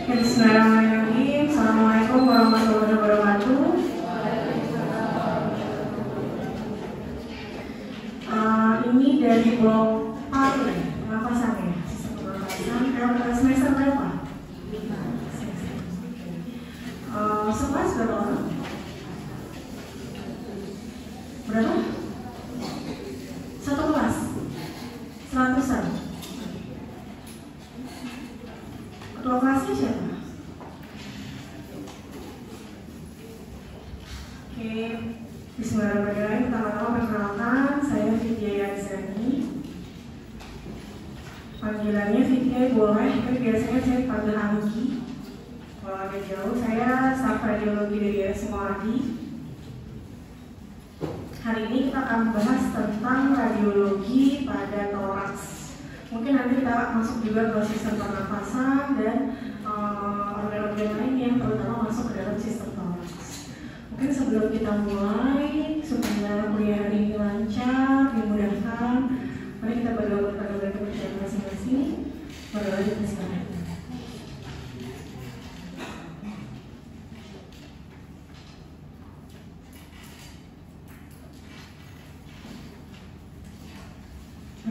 Bismillahirrahmanirrahim. Assalamualaikum warahmatullahi wabarakatuh. Ini dari blog pernafasan ya. Pernafasan semester berapa? 11 berapa orang? Berapa? Satu kelas? 100-an? Ketua kelasnya siapa? Oke, bismillahirrahmanirrahim. Pertama-tama perkenalkan, saya Vidya Yazani. Panggilannya Vidya boleh, tapi biasanya saya panggil Anggi. Kalau agak jauh, saya staf radiologi dari RSUMAD. Hari ini kita akan membahas tentang radiologi pada toraks. Mungkin nanti kita masuk juga ke sistem pernafasan dan organ-organ lain yang terutama masuk ke dalam sistem toraks. Mungkin sebelum kita mulai, supaya kuliah hari ini lancar, dimudahkan, mari kita bergabung pada bagian masing-masing. Berdoa di sekarang.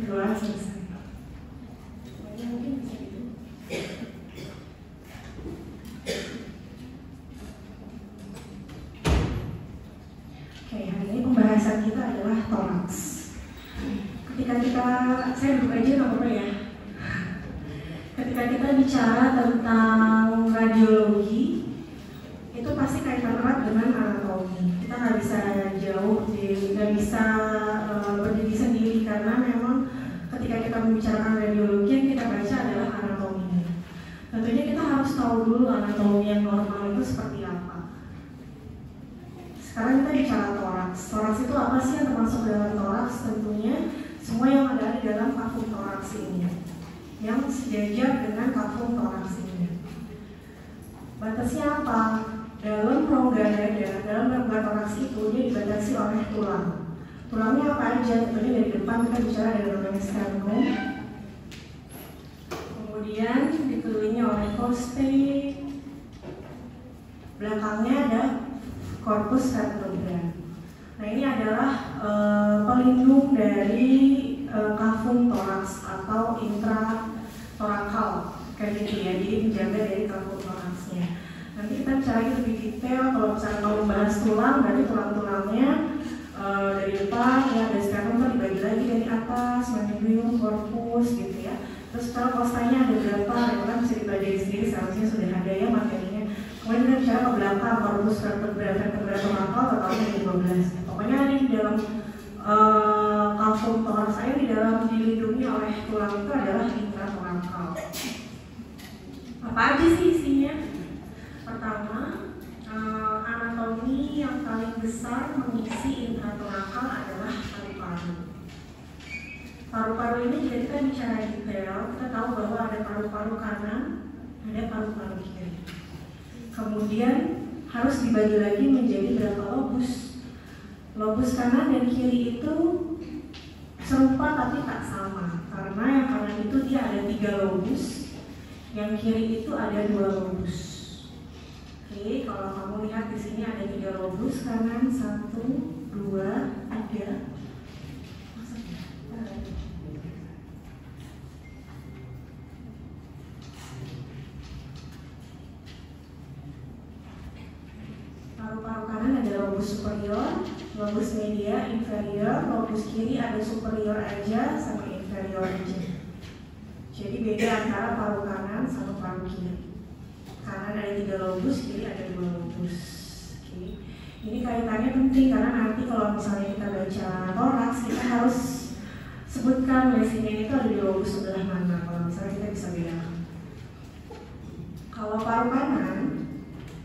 berdoa selesai. Mungkin bisa gitu. Oke, hari ini pembahasan kita adalah toraks. Saya duduk aja nggak apa-apa ya. Ketika kita bicara tentang radiologi, itu pasti kaitan erat dengan anatomi. Kita nggak bisa jauh, nggak bisa berdiri sendiri karena memang ketika kita membicarakan radiologi yang kita baca adalah anatominya. Tentunya kita harus tahu dulu anatomi yang normal itu seperti apa. Sekarang kita bicara toraks. Toraks itu apa sih yang termasuk dalam toraks? Tentunya semua yang ada di dalam kafum toraks ini, yang sejajar dengan kafum toraks ini. Batasnya apa? Dalam rongga dada, dalam rongga toraks itu dia dibatasi oleh tulang. Tulangnya apa aja? Tentunya dari depan kita bicara dari namanya sternum, kemudian dikelilingi oleh costae, belakangnya ada corpus vertebra. Nah, ini adalah pelindung dari kafum toraks atau intratorakal, kayak gitu ya. Jadi menjaga dari kafum toraksnya. Nanti kita cari lebih detail. Kalau misalnya mau membahas tulang, berarti tulang-tulangnya dari depan ya, ada sternum kan dibagi lagi dari atas, manubrium, corpus gitu ya. Terus kalau kostanya ada berapa, itu kan bisa dipelajari sendiri, seharusnya sudah ada ya materinya. Kemudian kita bicara ke belakang, corpus vertebra torakal totalnya ada 12. Pokoknya ada di dalam kafum toraks saya di dalam dilindungi oleh tulang itu adalah intratorakal. Apa aja sih isinya? Pertama, anatomi yang paling besar mengisi intratorakal adalah paru-paru. Paru-paru ini jika kita bicara detail, kita tahu bahwa ada paru-paru kanan, ada paru-paru kiri. Kemudian harus dibagi lagi menjadi berapa lobus. Lobus kanan dan kiri itu serupa tapi tak sama, karena yang kanan itu dia ada 3 lobus, yang kiri itu ada 2 lobus. Oke, kalau kamu lihat di sini ada 3 lobus kanan, 1, 2, 3. Paru-paru kanan ada lobus superior, lobus media, inferior, lobus kiri ada superior aja sama inferior aja. Jadi beda antara paru kanan sama paru kiri. Kanan ada 3 lobus, kiri ada 2 lobus. Oke. Ini kaitannya penting karena nanti kalau misalnya kita baca toraks, kita harus sebutkan lesinya itu ada di lobus sebelah mana. Kalau misalnya kita bisa bedakan. Kalau paru kanan,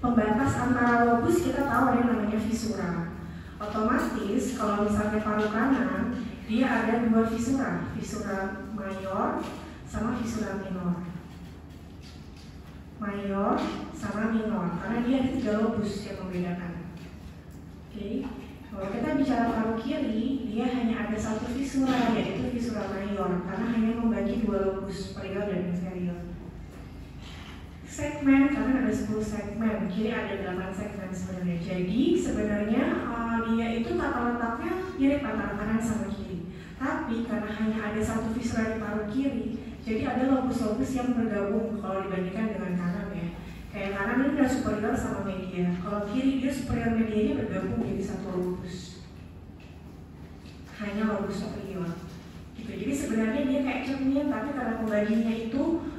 pembatas antara lobus kita tahu ada yang namanya visura. Otomatis kalau misalnya paru kanan, dia ada 2 visura, visura mayor sama visura minor. Mayor sama minor, karena dia ada 3 lobus yang membedakan. Oke, kalau kita bicara paru kiri, dia hanya ada 1 visura, yaitu visura mayor, karena hanya membagi 2 lobus, superior dan inferior. Segmen, karena ada 10 segmen, kiri ada 8 segmen sebenarnya. Jadi sebenarnya dia itu tata letaknya mirip antara kanan sama kiri. Tapi karena hanya ada 1 visura di paru kiri, jadi ada lobus-lobus yang bergabung kalau dibandingkan dengan kanan ya. Kayak kanan ini udah superior sama media. Kalau kiri dia superior medianya bergabung jadi 1 lobus. Hanya lobus superior. Gitu. Jadi sebenarnya dia kayak cermin, tapi karena pembagiannya itu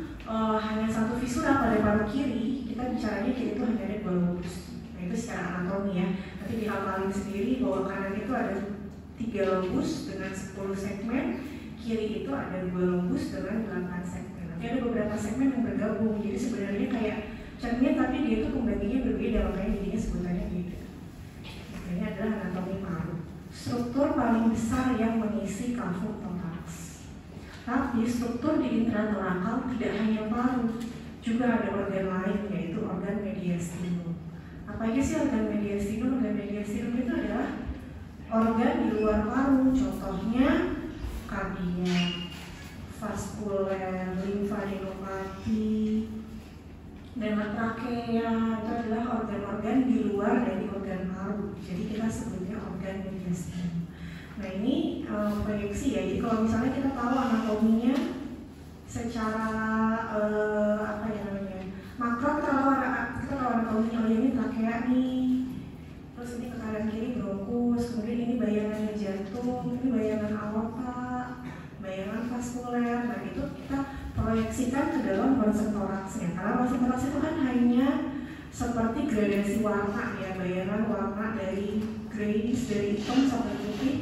hanya 1 visura pada paru kiri, kita bicaranya kiri itu hanya ada 2 lobus. Nah itu secara anatomi ya. Nanti dihafalin sendiri bahwa kanan itu ada 3 lobus dengan 10 segmen, kiri itu ada 2 lobus dengan 8 segmen. Nanti ada beberapa segmen yang bergabung. Jadi sebenarnya kayak cermin, tapi dia itu pembagiannya berbeda, makanya jadinya sebutannya beda. Ini adalah anatomi paru. Struktur paling besar yang mengisi kafum toraks. Tapi struktur di intratorakal tidak hanya paru, juga ada organ lain, yaitu organ mediastinum. Apa aja sih organ mediastinum? Organ mediastinum itu adalah organ di luar paru, contohnya kardiak, vaskuler, limfadenopati, dan trakea. Itu adalah organ-organ di luar dari organ paru. Jadi kita sebutnya organ mediastinum. Nah ini proyeksi ya, jadi kalau misalnya kita tahu anatominya secara apa ya namanya makro, kita tahu anatominya, oh ini trakea nih, terus ini ke kanan kiri bronkus, kemudian ini bayangannya jantung, ini bayangan aorta, bayangan vaskuler. Nah itu kita proyeksikan ke dalam ronsen toraksnya, karena ronsen toraks itu kan hanya seperti gradasi warna ya, bayangan warna dari greenish, dari hitam sampai putih,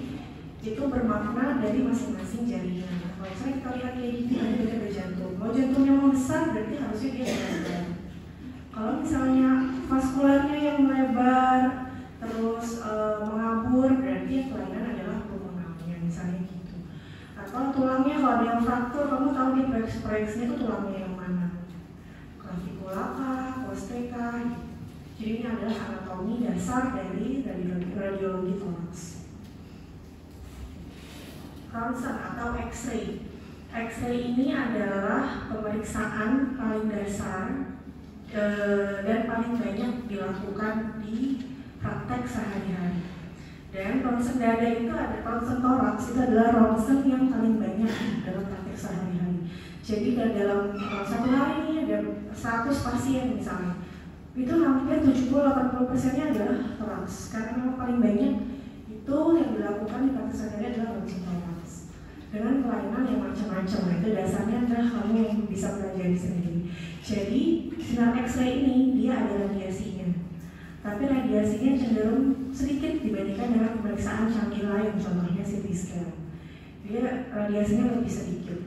itu bermakna dari masing-masing jaringan. Kalau misalnya kita lihat kayak gini, ada jantung. Kalau jantungnya mau besar, berarti harusnya dia lebar. Kalau misalnya vaskulernya yang melebar, terus mengabur, berarti yang kelainan adalah pulmonalnya, misalnya gitu. Atau tulangnya kalau ada yang fraktur, kamu tahu di proyeksinya itu tulangnya yang mana? Clavicula kah, costae kah? Jadi ini adalah anatomi dasar dari radiologi toraks. Ronsen atau X-ray. X-ray ini adalah pemeriksaan paling dasar dan paling banyak dilakukan di praktek sehari-hari. Dan ronsen dada itu ada, ronsen toraks itu adalah ronsen yang paling banyak dalam praktek sehari-hari. Jadi dalam satu hari ini ada 100 pasien misalnya, itu hampir 70-80%-nya adalah toraks, karena memang paling banyak itu yang dilakukan di praktek sehari-hari adalah ronsen toraks dengan kelainan yang macam-macam. Nah, itu dasarnya adalah kamu yang bisa pelajari sendiri. Jadi sinar X-ray ini dia ada radiasinya, tapi radiasinya cenderung sedikit dibandingkan dengan pemeriksaan canggih lain, contohnya CT scan. Dia radiasinya lebih sedikit,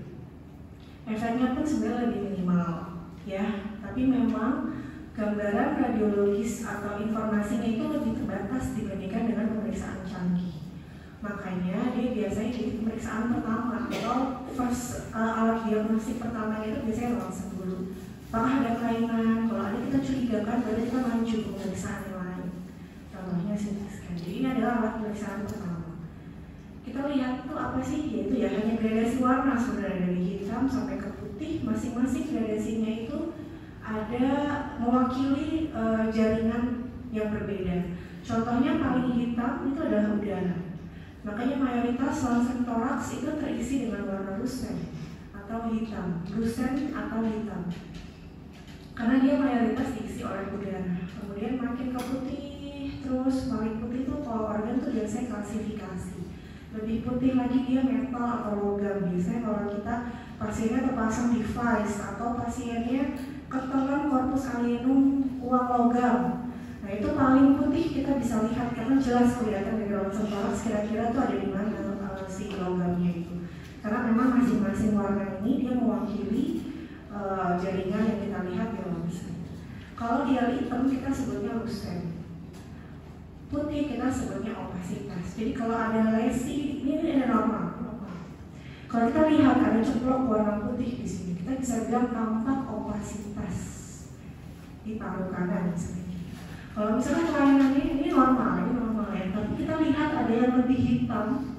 efeknya pun sebenarnya lebih minimal ya, tapi memang gambaran radiologis atau informasinya itu lebih terbatas dibandingkan dengan pemeriksaan canggih. Makanya dia biasanya jadi pemeriksaan pertama atau first alat diagnostik pertama itu biasanya ronsen dulu. Apakah ada kelainan? Kalau ada kita curigakan, berarti kita lanjut pemeriksaan yang lain. Contohnya CT scan. Jadi ini adalah alat pemeriksaan pertama. Kita lihat itu apa sih? Yaitu ya hanya gradasi warna sebenarnya dari hitam sampai ke putih. Masing-masing gradasinya itu ada mewakili jaringan yang berbeda. Contohnya paling hitam itu adalah udara. Makanya mayoritas ronsen toraks itu terisi dengan warna rusen atau hitam, rusen atau hitam. Karena dia mayoritas diisi oleh udara. Kemudian makin ke putih, terus paling putih itu kalau organ itu biasanya klasifikasi. Lebih putih lagi dia metal atau logam. Biasanya kalau kita pasiennya terpasang device atau pasiennya ketelan corpus alienum uang logam. Nah itu paling putih kita bisa lihat karena jelas kelihatan dari ronsen toraks kira-kira itu ada di mana si logamnya itu. Karena memang masing-masing warna ini dia mewakili jaringan yang kita lihat di ronsen. Kalau dia hitam kita sebutnya rusen, putih kita sebutnya opasitas. Jadi kalau ada lesi ini ada normal. Kalau kita lihat ada ceplok warna putih di sini, kita bisa bilang tampak opasitas di paru kanan misalnya. Kalau misalnya kelainannya ini normal ya, tapi kita lihat ada yang lebih hitam.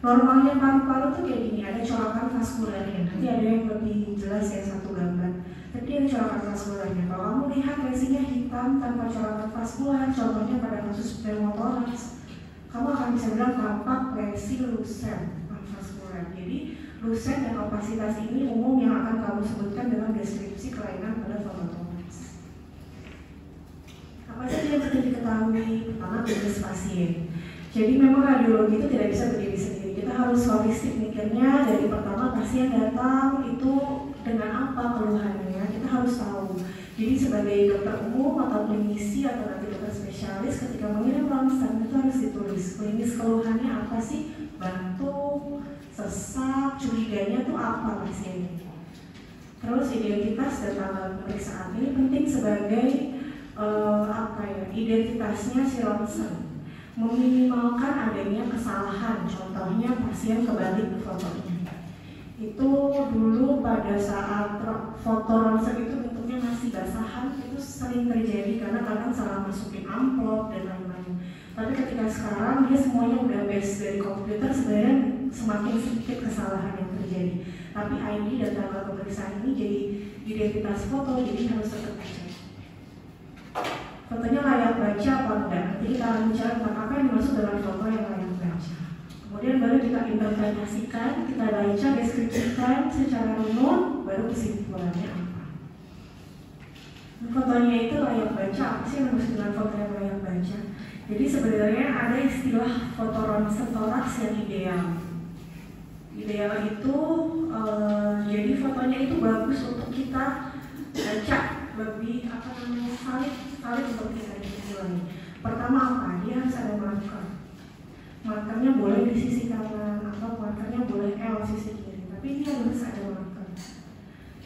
Normalnya paru-paru tuh kayak gini, ada corakan vaskulernya. Nanti ada yang lebih jelas ya satu gambar. Tapi ada corakan vaskulernya. Kalau kamu lihat lesinya hitam tanpa corakan vaskuler, contohnya pada kasus pneumotoraks, kamu akan bisa bilang tampak lesi rusen vaskuler. Jadi rusen dan opasitas ini umum yang akan kamu sebutkan dalam deskripsi kelainan pada pneumotoraks. Apa saja yang perlu diketahui? Pertama, tugas pasien. Jadi memang radiologi itu tidak bisa berdiri sendiri. Kita harus holistik mikirnya. Dari pertama pasien datang itu dengan apa keluhannya, kita harus tahu. Jadi sebagai dokter umum atau klinisi atau nanti dokter spesialis, ketika mengirim ronsen itu harus ditulis klinis keluhannya apa sih, batuk, sesak, curiganya tuh apa pasiennya. Terus identitas dan tanggal pemeriksaan ini penting sebagai identitasnya si ronsen, meminimalkan adanya kesalahan. Contohnya pasien kebalik fotonya. Itu dulu pada saat foto ronsen itu bentuknya masih basahan, itu sering terjadi karena kadang salah masukin amplop dan lain-lain. Tapi ketika sekarang dia semuanya udah base dari komputer, sebenarnya semakin sedikit kesalahan yang terjadi. Tapi ID dan tanggal pemeriksaan ini jadi identitas foto, jadi harus tetap dicek. Fotonya layak baca apa enggak? Nanti kita akan bicara tentang apa yang dimaksud dengan foto yang layak baca. Kemudian baru kita interpretasikan, kita baca, deskripsikan secara runut, baru kesimpulannya apa. Fotonya itu layak baca, apa sih yang maksud dengan foto yang layak baca? Jadi sebenarnya ada istilah foto ronsen toraks yang ideal. Ideal itu jadi fotonya itu bagus untuk kita baca, lebih valid untuk kita dinilai. Pertama apa? Dia harus ada marker. Markernya boleh di sisi kanan atau markernya boleh L sisi kiri, tapi dia harus ada marker.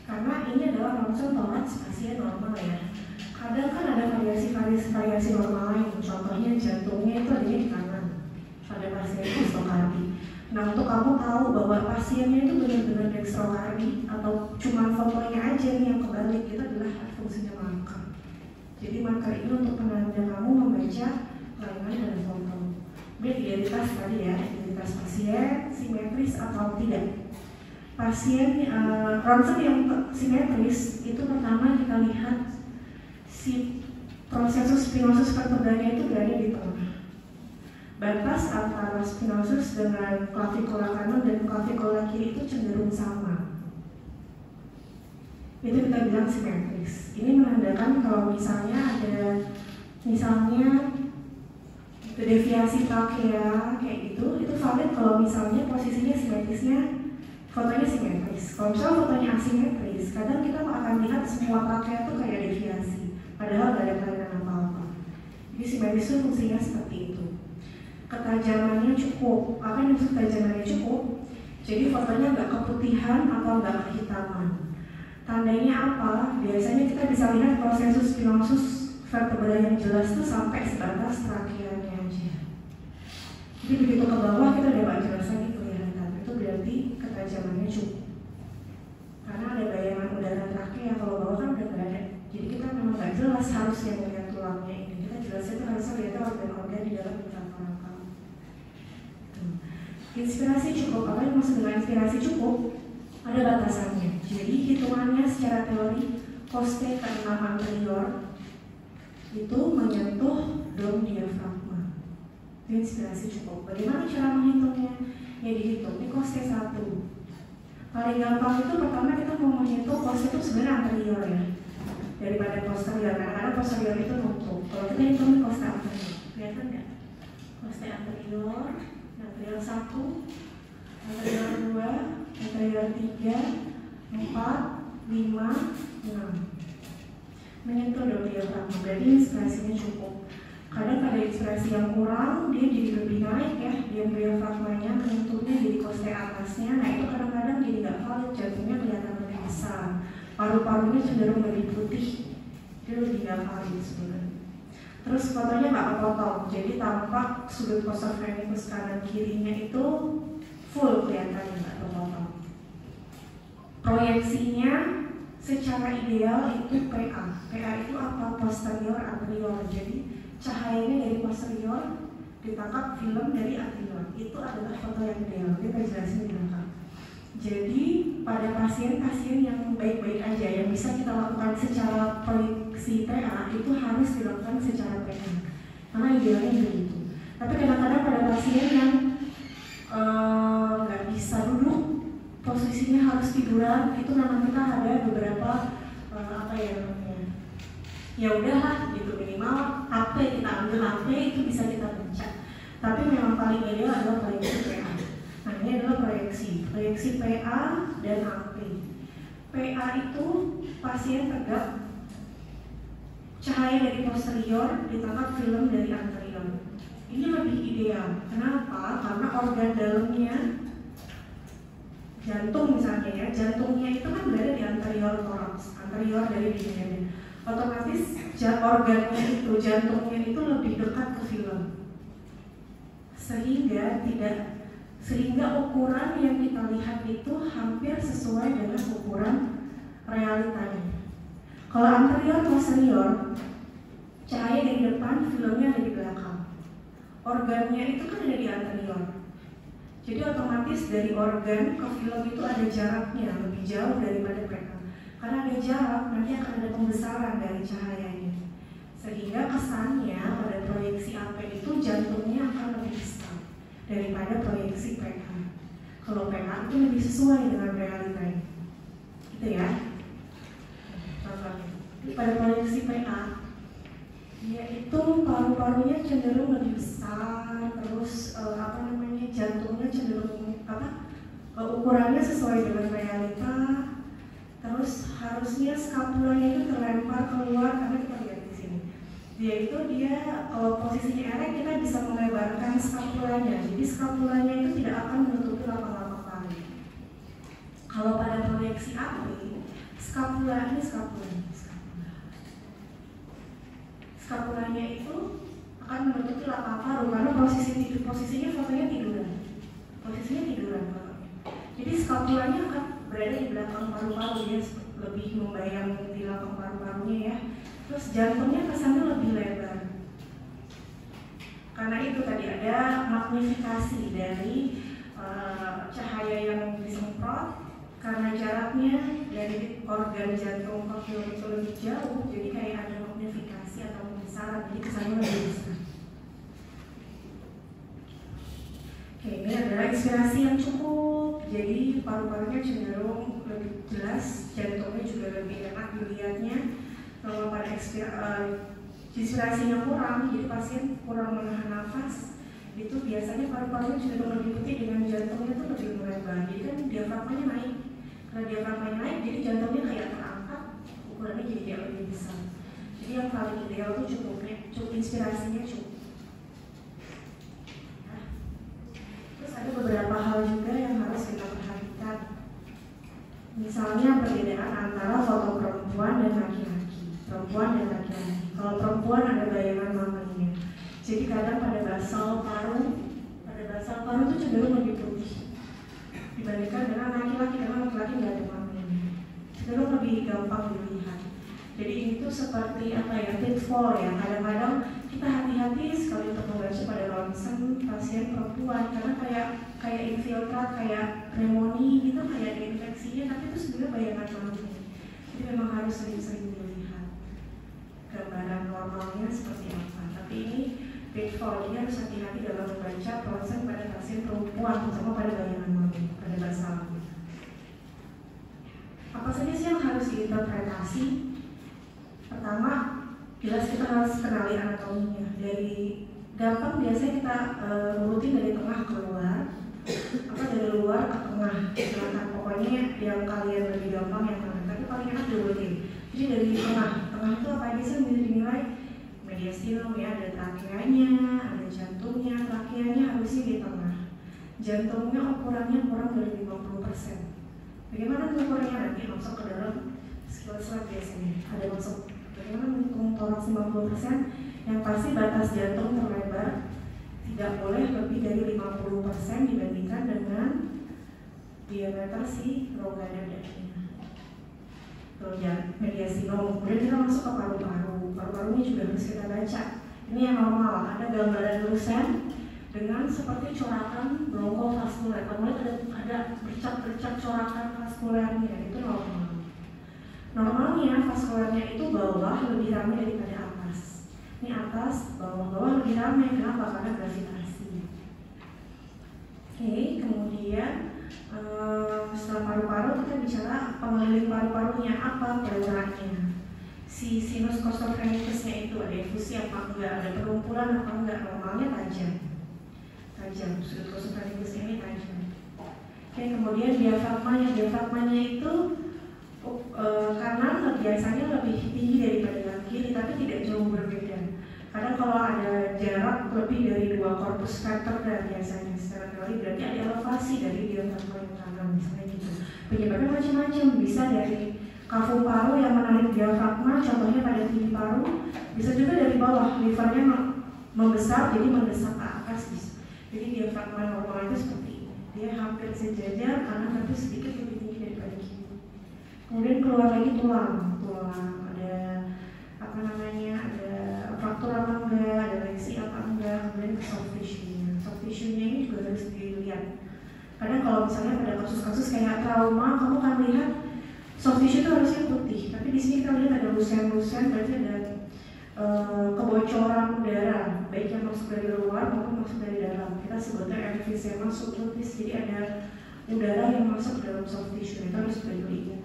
Karena ini adalah ronsen toraks pasien normal ya. Kadang kan ada variasi normal lain. Contohnya jantungnya itu adanya di kanan pada pasien dextrokardi. Nah, untuk kamu tahu bahwa pasiennya itu benar-benar dextrokardi atau cuma fotonya aja nih yang kebalik, itu adalah fungsinya marker. Jadi marker ini untuk penanda kamu membaca kelainan dalam foto. Identitas tadi ya, identitas pasien, simetris atau tidak. Pasien ronsen yang simetris itu pertama kita lihat si prosesus spinosus vertebranya itu berada di tengah. Batas antara spinosus dengan clavicular kanan dan clavicular kiri itu cenderung sama. Itu kita bilang simetris. Ini menandakan kalau misalnya ada deviasi trakea kayak gitu, itu valid kalau misalnya posisinya simetrisnya fotonya simetris. Kalau misalnya fotonya asimetris, kadang kita akan lihat semua trakea itu kayak deviasi, padahal nggak ada kelainan apa-apa. Jadi simetris itu fungsinya seperti itu. Ketajamannya cukup. Apa yang maksud ketajamannya cukup? Jadi fotonya nggak keputihan atau nggak kehitaman. Tandanya apa? Biasanya kita bisa lihat prosesus spinosus vertebra yang jelas itu sampai sebatas trakeanya aja. Jadi begitu ke bawah kita udah nggak jelas lagi kelihatan. Itu berarti ketajamannya cukup. Karena ada bayangan udara trakea, kalau bawah kan udah nggak ada. Jadi kita memang nggak jelas harusnya melihat tulangnya ini. Kita jelasnya itu harusnya lihat organ-organ di dalam metafora. Inspirasi cukup. Apa yang maksud dengan inspirasi cukup? Ada batasannya. Jadi hitungannya secara teori koste ke-6 anterior itu menyentuh dom diafragma. Itu inspirasi cukup. Bagaimana cara menghitungnya? Ya dihitung. Ini koste 1. Paling gampang itu pertama kita mau menghitung koste itu sebenarnya anterior ya, daripada posterior. Karena posterior itu nutup. Kalau kita hitung koste anterior, kelihatan nggak? Koste anterior 1, anterior 2, anterior 3, 4, 5, 6. Menyentuh dom diafragma, berarti inspirasinya cukup. Kadang ada inspirasi yang kurang, dia jadi lebih naik ya, dom diafragmanya menyentuhnya jadi koste atasnya. Nah itu kadang-kadang jadi nggak valid, jantungnya kelihatan lebih besar, paru-parunya cenderung lebih putih, dia lebih nggak valid sebenarnya. Terus fotonya nggak kepotong, jadi tampak sudut posofrenikus kanan kirinya itu full kelihatannya, nggak kepotong. Proyeksinya secara ideal itu PA. PA itu apa? Posterior anterior. Jadi cahayanya dari posterior ditangkap film dari anterior. Itu adalah foto yang ideal. Kita jelasin di belakang. Jadi pada pasien-pasien yang baik-baik aja yang bisa kita lakukan secara proyeksi PA itu harus dilakukan secara PA. Karena idealnya begitu. Tapi kadang-kadang pada pasien yang nggak bisa duduk, posisinya harus tiduran, itu memang kita ada beberapa ya udahlah gitu, minimal HP kita ambil HP itu bisa kita baca. Tapi memang paling ideal adalah proyeksi PA. Nah ini adalah proyeksi PA dan AP. PA itu pasien tegak, cahaya dari posterior ditangkap film dari anterior. Ini lebih ideal. Kenapa? Karena organ dalamnya, jantung misalnya ya, jantungnya itu kan berada di anterior thorax, anterior dari dinding. Otomatis organnya itu, jantungnya itu lebih dekat ke film, sehingga ukuran yang kita lihat itu hampir sesuai dengan ukuran realitanya. Kalau anterior posterior, cahaya dari depan, filmnya ada di belakang. Organnya itu kan ada di anterior. Jadi otomatis dari organ ke film itu ada jaraknya lebih jauh daripada PA. Karena ada jarak, nanti akan ada pembesaran dari cahayanya. Sehingga kesannya pada proyeksi AP itu jantungnya akan lebih besar. daripada proyeksi PA. Kalau PA itu lebih sesuai dengan realitanya, gitu ya. Contohnya, pada proyeksi PA, yaitu paru-parunya cenderung lebih besar, terus jantungnya cenderung ukurannya sesuai dengan realita, terus harusnya skapulanya itu terlempar keluar karena kita lihat di sini. Yaitu dia kalau posisinya erect kita bisa melebarkan skapulanya, jadi skapulanya itu tidak akan menutupi lapak-lapak paru. Kalau pada proyeksi AP, skapulanya itu akan menutupi lapak paru karena posisinya fotonya tiduran. Jadi skapulanya akan berada di belakang paru-paru, dia lebih membayang di belakang paru-parunya ya. Terus jantungnya kesannya lebih lebar. Karena itu tadi ada magnifikasi dari cahaya yang disemprot. Karena jaraknya dari organ jantung ke film itu lebih jauh, jadi kayak ada magnifikasi atau pembesaran, jadi kesannya lebih besar. Oke, ini adalah inspirasi yang cukup, jadi paru-parunya cenderung lebih jelas, jantungnya juga lebih enak dilihatnya. Kalau pada inspirasinya kurang, jadi pasien kurang menahan nafas, itu biasanya paru-parunya cenderung lebih putih dengan jantungnya itu lebih melebar, jadi kan diafragmanya naik. Karena diafragmanya naik, jadi jantungnya kayak terangkat, ukurannya jadi lebih besar. Jadi yang paling ideal itu cukup inspirasinya cukup. Nah, terus ada beberapa hal juga yang harus kita perhatikan. Misalnya perbedaan antara foto perempuan dan laki-laki. Kalau perempuan ada bayangan mamanya. Jadi kadang pada basal paru itu cenderung lebih putih dibandingkan dengan laki-laki, karena laki-laki nggak ada mamanya, cenderung lebih gampang dilihat. Jadi itu seperti pitfall ya. Kadang-kadang kita hati-hati sekali untuk membaca pada ronsen pasien perempuan karena kayak infiltrat, kayak pneumonia gitu, kayak ada infeksinya, tapi itu sebenarnya bayangan mamanya. Jadi memang harus sering-sering dilihat gambaran normalnya seperti apa. Tapi ini pitfall, jadi harus hati-hati dalam membaca ronsen pada pasien perempuan, terutama pada bayangan mamanya, pada basal. Apa saja sih yang harus diinterpretasi? Pertama, jelas kita harus kenali anatominya. Dari gampang biasanya kita urutin dari tengah keluar, dari luar ke tengah. Silakan pokoknya yang kalian lebih gampang yang mana. Tapi paling enak diurutin. Jadi dari tengah itu apa aja sih yang bisa dinilai? Mediastinum ya, ada trakeanya, ada jantungnya. Trakeanya harusnya di tengah. Jantungnya ukurannya kurang dari 50%. Bagaimana ukurannya nanti masuk ke dalam skill biasanya ada masuk. Bagaimana menghitung toraks 50%? Yang pasti batas jantung terlebar tidak boleh lebih dari 50% dibandingkan dengan diameter si rongga dadanya. Mediastinum. Kemudian kita masuk ke paru-paru. Paru-parunya juga harus kita baca. Ini yang normal. Ada gambaran lusen dengan seperti corakan bronkofaskuler. Kemudian ada bercak-bercak corakan vaskulernya. Itu normal. Normalnya vaskulernya itu bawah lebih ramai daripada atas. Ini atas, bawah lebih ramai. Kenapa? Karena gravitasi. Oke, kemudian setelah paru-paru kita bicara pengeliling paru-parunya apa pelurannya. Si sinus costophrenicusnya itu ada infusi apa enggak, ada perumpulan apa enggak. Normalnya tajam. Sinus costophrenicusnya ini tajam. Oke, kemudian diafragmanya itu kanan biasanya lebih tinggi daripada kiri, tapi tidak jauh berbeda. Karena kalau ada jarak lebih dari 2 korpus vertebra biasanya secara teori berarti ada elevasi dari diafragma yang kanan, misalnya gitu. Penyebabnya macam-macam, bisa dari kafum paru yang menarik diafragma, contohnya pada tinggi paru, bisa juga dari bawah, livernya membesar jadi mendesak ke atas bisa. Jadi diafragma normal itu seperti ini, dia hampir sejajar kanan tapi sedikit lebih tinggi daripada kiri. Kemudian keluar lagi tulang ada ada fraktur apa enggak, ada lesi apa enggak, kemudian ke soft tissue-nya ini juga harus dilihat. Kadang kalau misalnya pada kasus-kasus kayak trauma, kamu kan lihat soft tissue itu harusnya putih, tapi di sini kita lihat ada lusen, berarti ada kebocoran udara, baik yang masuk dari luar maupun masuk dari dalam. Kita sebutnya emfisema subcutis, jadi ada udara yang masuk ke dalam soft tissue, itu harus diingat.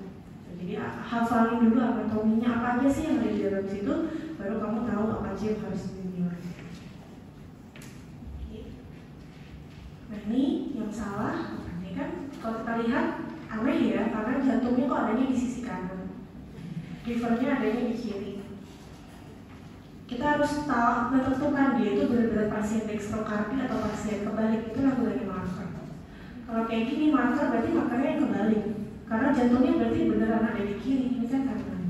Jadi hafalin dulu anatominya apa aja sih yang ada di dalam situ, baru kamu tahu apa aja yang harus dinilai. Nah ini yang salah, ini kan kalau kita lihat aneh ya, karena jantungnya kok adanya di sisi kanan, livernya adanya di kiri. Kita harus tahu menentukan dia itu benar-benar pasien dextrokardi atau pasien kebalik, itu lagu-lagu marker. Kalau kayak gini marker berarti markernya yang kebalik, karena jantungnya berarti beneran ada di kiri, ini kan kanan.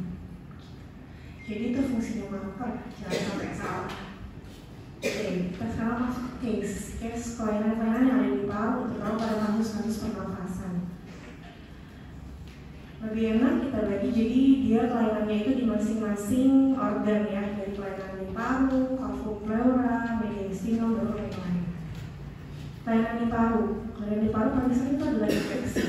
Jadi itu fungsinya marker, jangan sampai salah. Oke, kita sekarang masuk ke case kelainan-kelainan yang ada di paru, terutama pada kasus-kasus pernafasan. Lebih enak kita bagi, jadi dia kelainannya itu di masing-masing organ ya, dari kelainan di paru, cavopleura, mediastinum, baru lain-lain. Kelainan di paru paling sering itu adalah infeksi.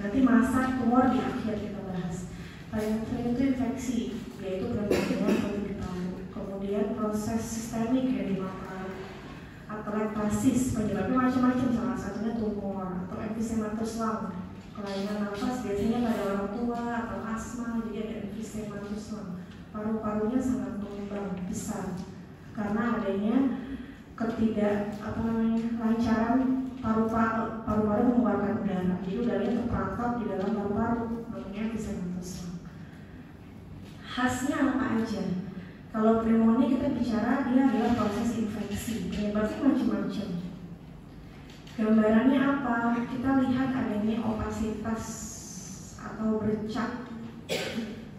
Nanti masa tumor di akhir kita bahas. Paling sering itu infeksi, yaitu pneumonia atau di paru. Kemudian proses sistemik ya di paru, atelektasis, penyebabnya macam-macam, salah satunya tumor atau emfisematus lung. Kelainan nafas biasanya pada orang tua atau asma, jadi ada emfisematus lung. Paru-parunya sangat mengembang besar karena adanya lancaran paru-paru mengeluarkan udara. Jadi udaranya terperangkap di dalam paru-paru, namanya emfisematus lung. Khasnya apa aja? Kalau pneumonia kita bicara dia adalah proses infeksi, penyebabnya macam-macam. Gambarannya apa? Kita lihat adanya opasitas atau bercak.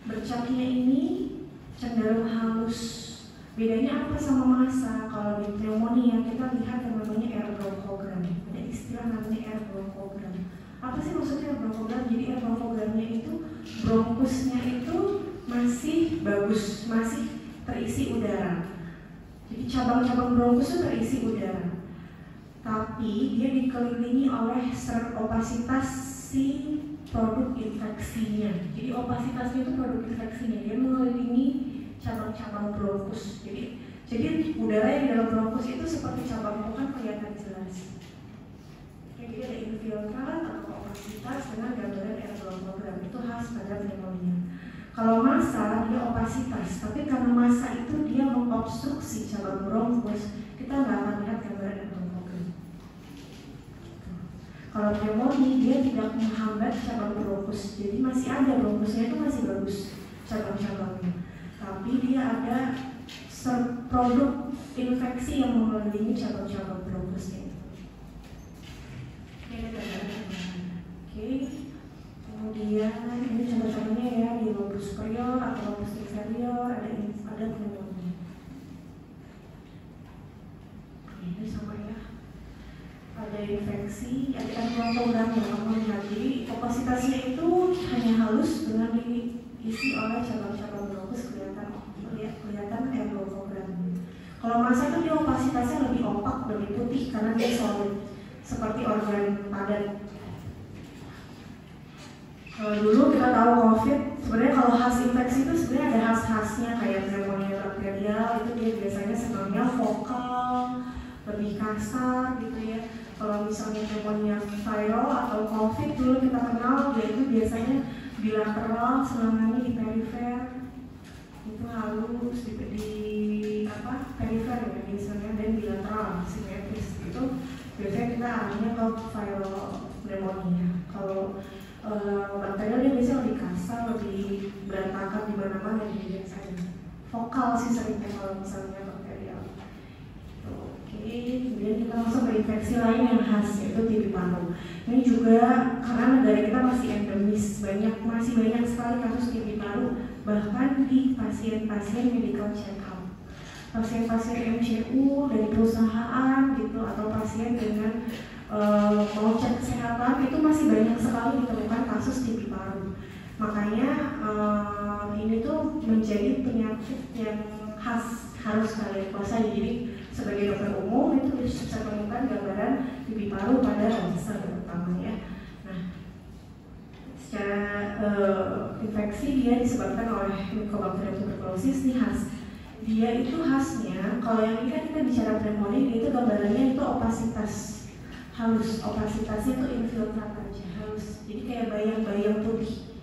Bercaknya ini cenderung halus. Bedanya apa sama massa? Kalau di pneumonia kita lihat yang namanya air bronchogram. Ada istilah namanya air bronchogram. Apa sih maksudnya air bronchogram? Jadi air bronchogramnya itu bronkusnya itu masih bagus, masih terisi udara. Jadi cabang-cabang bronkus itu terisi udara. Tapi dia dikelilingi oleh opasitas si produk infeksinya. Jadi opasitasnya itu produk infeksinya, dia mengelilingi cabang-cabang bronkus. Jadi udara yang di dalam bronkus itu seperti cabang bukan kelihatan jelas. Jadi ada infiltrat atau opasitas dengan gambaran air bronchogram, itu khas pada pneumonia. Kalau massa dia opasitas, tapi karena massa itu dia mengobstruksi cabang bronkus, kita nggak akan lihat gambaran air bronchogram. Kalau pneumonia dia tidak menghambat cabang bronkus, jadi masih ada bronkusnya itu masih bagus cabang-cabangnya, tapi dia ada produk infeksi yang mengelilingi cabang-cabang bronkusnya. Ini ada gambaran. Oke. Kemudian ini contoh-contohnya ya di lobus superior atau lobus inferior ada pneumonia. Ini sama ya. Ada infeksi, ada bronchogram yang kamu lihat. Jadi opasitasnya itu hanya halus dengan diisi oleh cabang-cabang bronkus kelihatan air bronchogram. Kalau massa itu dia opasitasnya lebih opak, lebih putih karena dia solid, seperti organ padat. Dulu kita tahu COVID, sebenarnya kalau khas infeksi itu sebenarnya ada khas-khasnya kayak pneumonia bakterial, itu dia biasanya senangnya vokal, lebih kasar gitu ya. Kalau misalnya pneumonia viral atau COVID dulu kita kenal, dia itu biasanya bilateral, serangannya di perifer, itu halus di perifer ya biasanya, dan bilateral, simetris itu biasanya kita arahnya ke viral pneumonia. Kalau bakterial dia biasanya lebih kasar, lebih berantakan di mana-mana di biasanya. Vokal sih seringnya kalau misalnya bakterial. Oke, kemudian kita masuk ke infeksi lain yang khas yaitu TB paru. Ini juga karena negara kita masih endemis, masih banyak sekali kasus TB paru, bahkan di pasien-pasien medical check-up, pasien-pasien MCU dari perusahaan gitu, atau pasien dengan mau cek kesehatan itu masih banyak sekali ditemukan kasus TB paru. Makanya ini tuh menjadi penyakit yang khas, harus kalian kuasai. Jadi sebagai dokter umum itu bisa menemukan gambaran TB paru pada ronsen terutama ya. Nah, secara infeksi dia disebabkan oleh Mycobacterium tuberculosis nih khas. Dia itu khasnya, kalau yang ini kan kita bicara pneumonia, dia itu gambarannya itu opasitas halus, opasitasnya tuh infiltrat aja, halus. Jadi kayak bayang-bayang putih.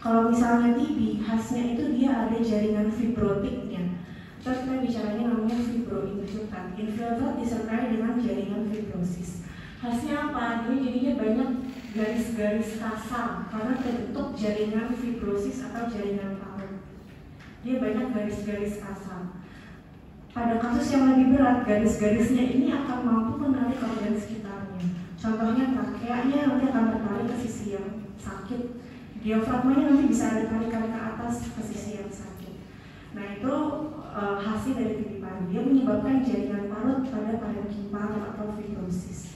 Kalau misalnya TB, khasnya itu dia ada jaringan fibrotiknya. Terus kita bicaranya namanya fibroinfiltrat. Infiltrat disertai dengan jaringan fibrosis. Khasnya apa? Dia jadinya banyak garis-garis kasar karena terbentuk jaringan fibrosis atau jaringan parut. Dia banyak garis-garis kasar. Pada kasus yang lebih berat, garis-garisnya ini akan mampu menarik organ sekitarnya. Contohnya trakeanya nanti akan tertarik ke sisi yang sakit. Diafragmanya nanti bisa ada tarikan ke atas ke sisi yang sakit. Nah itu hasil dari TB paru. Dia menyebabkan jaringan parut pada parenkim paru atau fibrosis.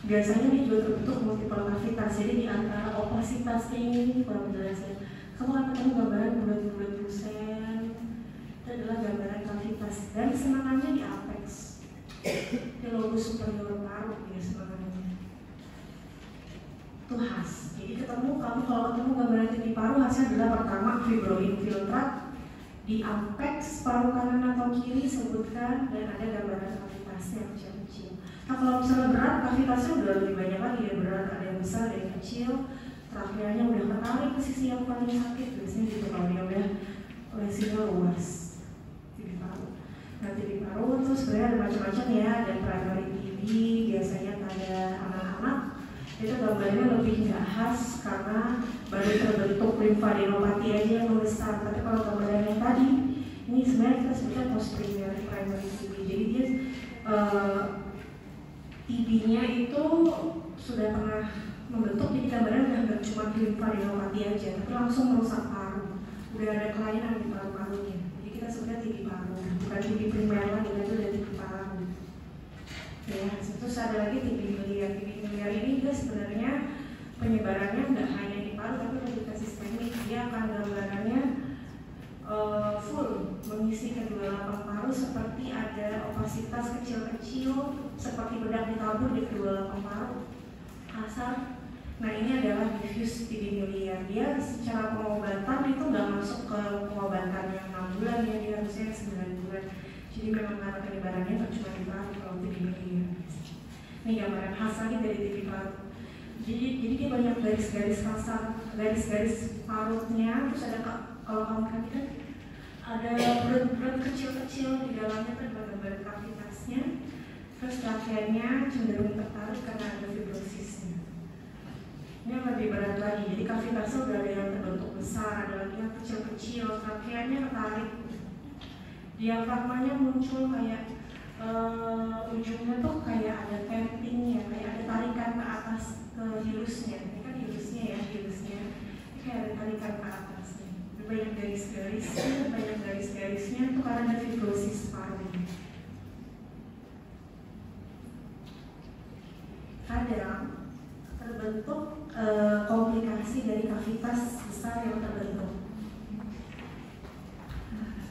Biasanya dia juga terbentuk multiple kavitas. Jadi di antara opasitasnya ini kurang jelas ya. Kamu akan ketemu gambaran bulat-bulat lusen. Itu adalah gambaran kavitas. Dan semangatnya di apex, di lobus superior paru ya semangatnya. Itu khas. Jadi kamu kalau ketemu gambaran TB paru hasilnya adalah pertama fibroinfiltrat di apex paru kanan atau kiri sebutkan, dan ada gambaran kavitasnya kecil-kecil. Nah kalau misalnya berat, kavitasnya udah lebih banyak lagi ya, berat ada yang besar, ada yang kecil, trakeanya udah ketarik ke sisi yang paling sakit, biasanya gitu kalau dia udah lesinya luas. TB paru. Nah TB paru itu sebenarnya ada macam-macam ya, ada primary TB, biasanya pada anak-anak. Itu gambarnya lebih nggak khas karena baru terbentuk limfadenopati aja yang membesar. Tapi kalau gambaran yang tadi, ini sebenarnya kita sebutkan post-primary primary TB. Jadi dia TB-nya itu sudah pernah membentuk, jadi gambaran nggak cuma limfadenopati aja, tapi langsung merusak paru. Udah ada kelainan di paru-parunya. Jadi kita sebutnya TB paru, bukan TB primer lagi, itu udah TB paru. Ya, terus ada lagi TB miliar. TB miliar ini juga sebenarnya penyebarannya nggak hanya di paru tapi lebih ke sistemik. Dia akan gambarannya full mengisi kedua lapang paru, seperti ada opasitas kecil-kecil seperti bedak ditabur di kedua lapang paru kasar. Nah ini adalah diffuse TB miliar. Dia secara pengobatan itu nggak masuk ke pengobatan yang 6 bulan ya, dia harusnya 9 bulan. Jadi memang karena penyebarannya tak cuma di paru kalau TB miliar. Ini gambaran khas lagi dari TB paru. Jadi dia banyak garis-garis kasar, garis-garis parutnya. Terus ada, kalau kamu perhatikan, ada berat-berat kecil-kecil di dalamnya, kan gambar kavitasnya. Terus trakeanya cenderung tertarik karena ada fibrosisnya. Ini yang lebih berat lagi. Jadi kavitasnya udah ada yang terbentuk besar, ada lagi yang kecil-kecil. Trakeanya tertarik. Diafragmanya muncul kayak ujungnya tuh kayak ada tampingnya, kayak ada tarikan ke atas ke hilusnya. Ini kan hilusnya ya, hilusnya. Ini kayak ada tarikan ke atasnya. Banyak garis-garisnya itu karena ada fibrosis paru. Kadang terbentuk komplikasi dari kavitas besar yang terbentuk,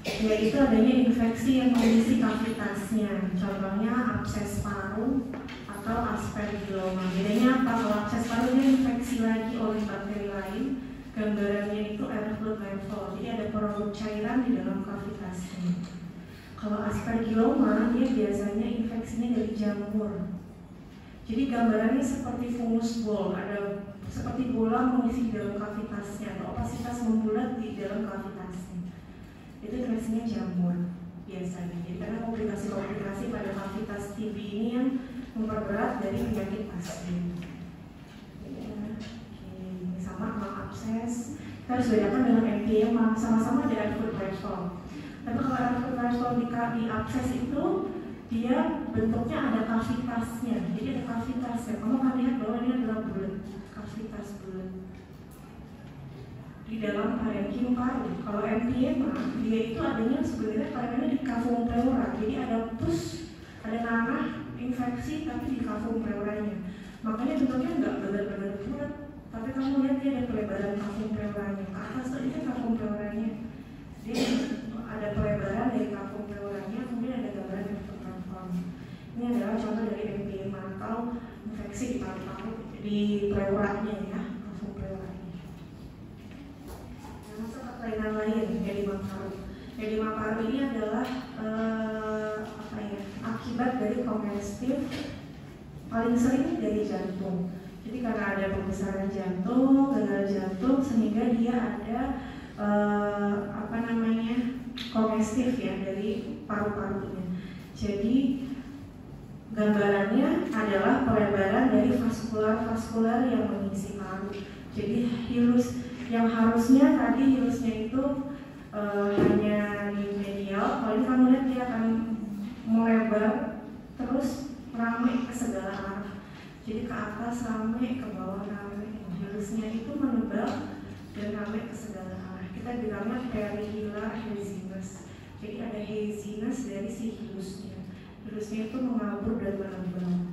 yaitu adanya infeksi yang mengisi kavitasnya. Contohnya abses paru atau aspergilloma. Bedanya apa? Kalau abses paru dia infeksi lagi oleh bakteri lain. Gambarannya itu air fluid level, jadi ada produk cairan di dalam kavitasnya. Kalau aspergilloma dia biasanya infeksinya dari jamur. Jadi gambarannya seperti fungus ball, ada seperti bola mengisi di dalam kavitasnya, atau opasitas membulat di dalam kavitasnya. Itu infeksinya jamur biasanya. Jadi karena komplikasi-komplikasi pada kavitas TB ini yang memperberat dari penyakit pasien. Sama abses, kita harus bedakan dengan emphysema, sama-sama ada air fluid threshold. Tapi kalau air fluid threshold di abses itu dia bentuknya ada kavitasnya, jadi ada kavitasnya. Kamu akan lihat bahwa ini adalah bulat, kavitas bulat di dalam parenkim paru. Kalau emphysema dia itu adanya sebenarnya parennya di cavum pleura, jadi ada pus, ada nanah infeksi tapi di cavum pleuranya. Makanya bentuknya nggak benar-benar bulat. Tapi kamu lihat dia ada pelebaran cavum pleuranya. Ke atas tuh ini cavum pleuranya. Dia ada pelebaran dari cavum pleuranya, kemudian ada gambaran yang tertransform. Ini adalah contoh dari emphysema atau infeksi di paru-paru di pleuranya ya, cavum pleuranya. Nah, masuk ke kelainan lain, edema paru. Edema paru ini adalah akibat dari kongestif paling sering dari jantung. Jadi karena ada pembesaran jantung, gagal jantung, sehingga dia ada kongestif ya dari paru-parunya. Jadi gambarannya adalah pelebaran dari vaskular yang mengisi paru. Jadi hilus yang harusnya tadi hilusnya itu hanya di medial, kalau ini kamu lihat dia akan melebar terus ramai ke segala arah. Jadi ke atas ramai, ke bawah ramai. Hilusnya itu menebal dan ramai ke segala arah. Kita bilangnya perihilar haziness. Jadi ada haziness dari si hilusnya. Hilusnya itu mengabur dan menebal.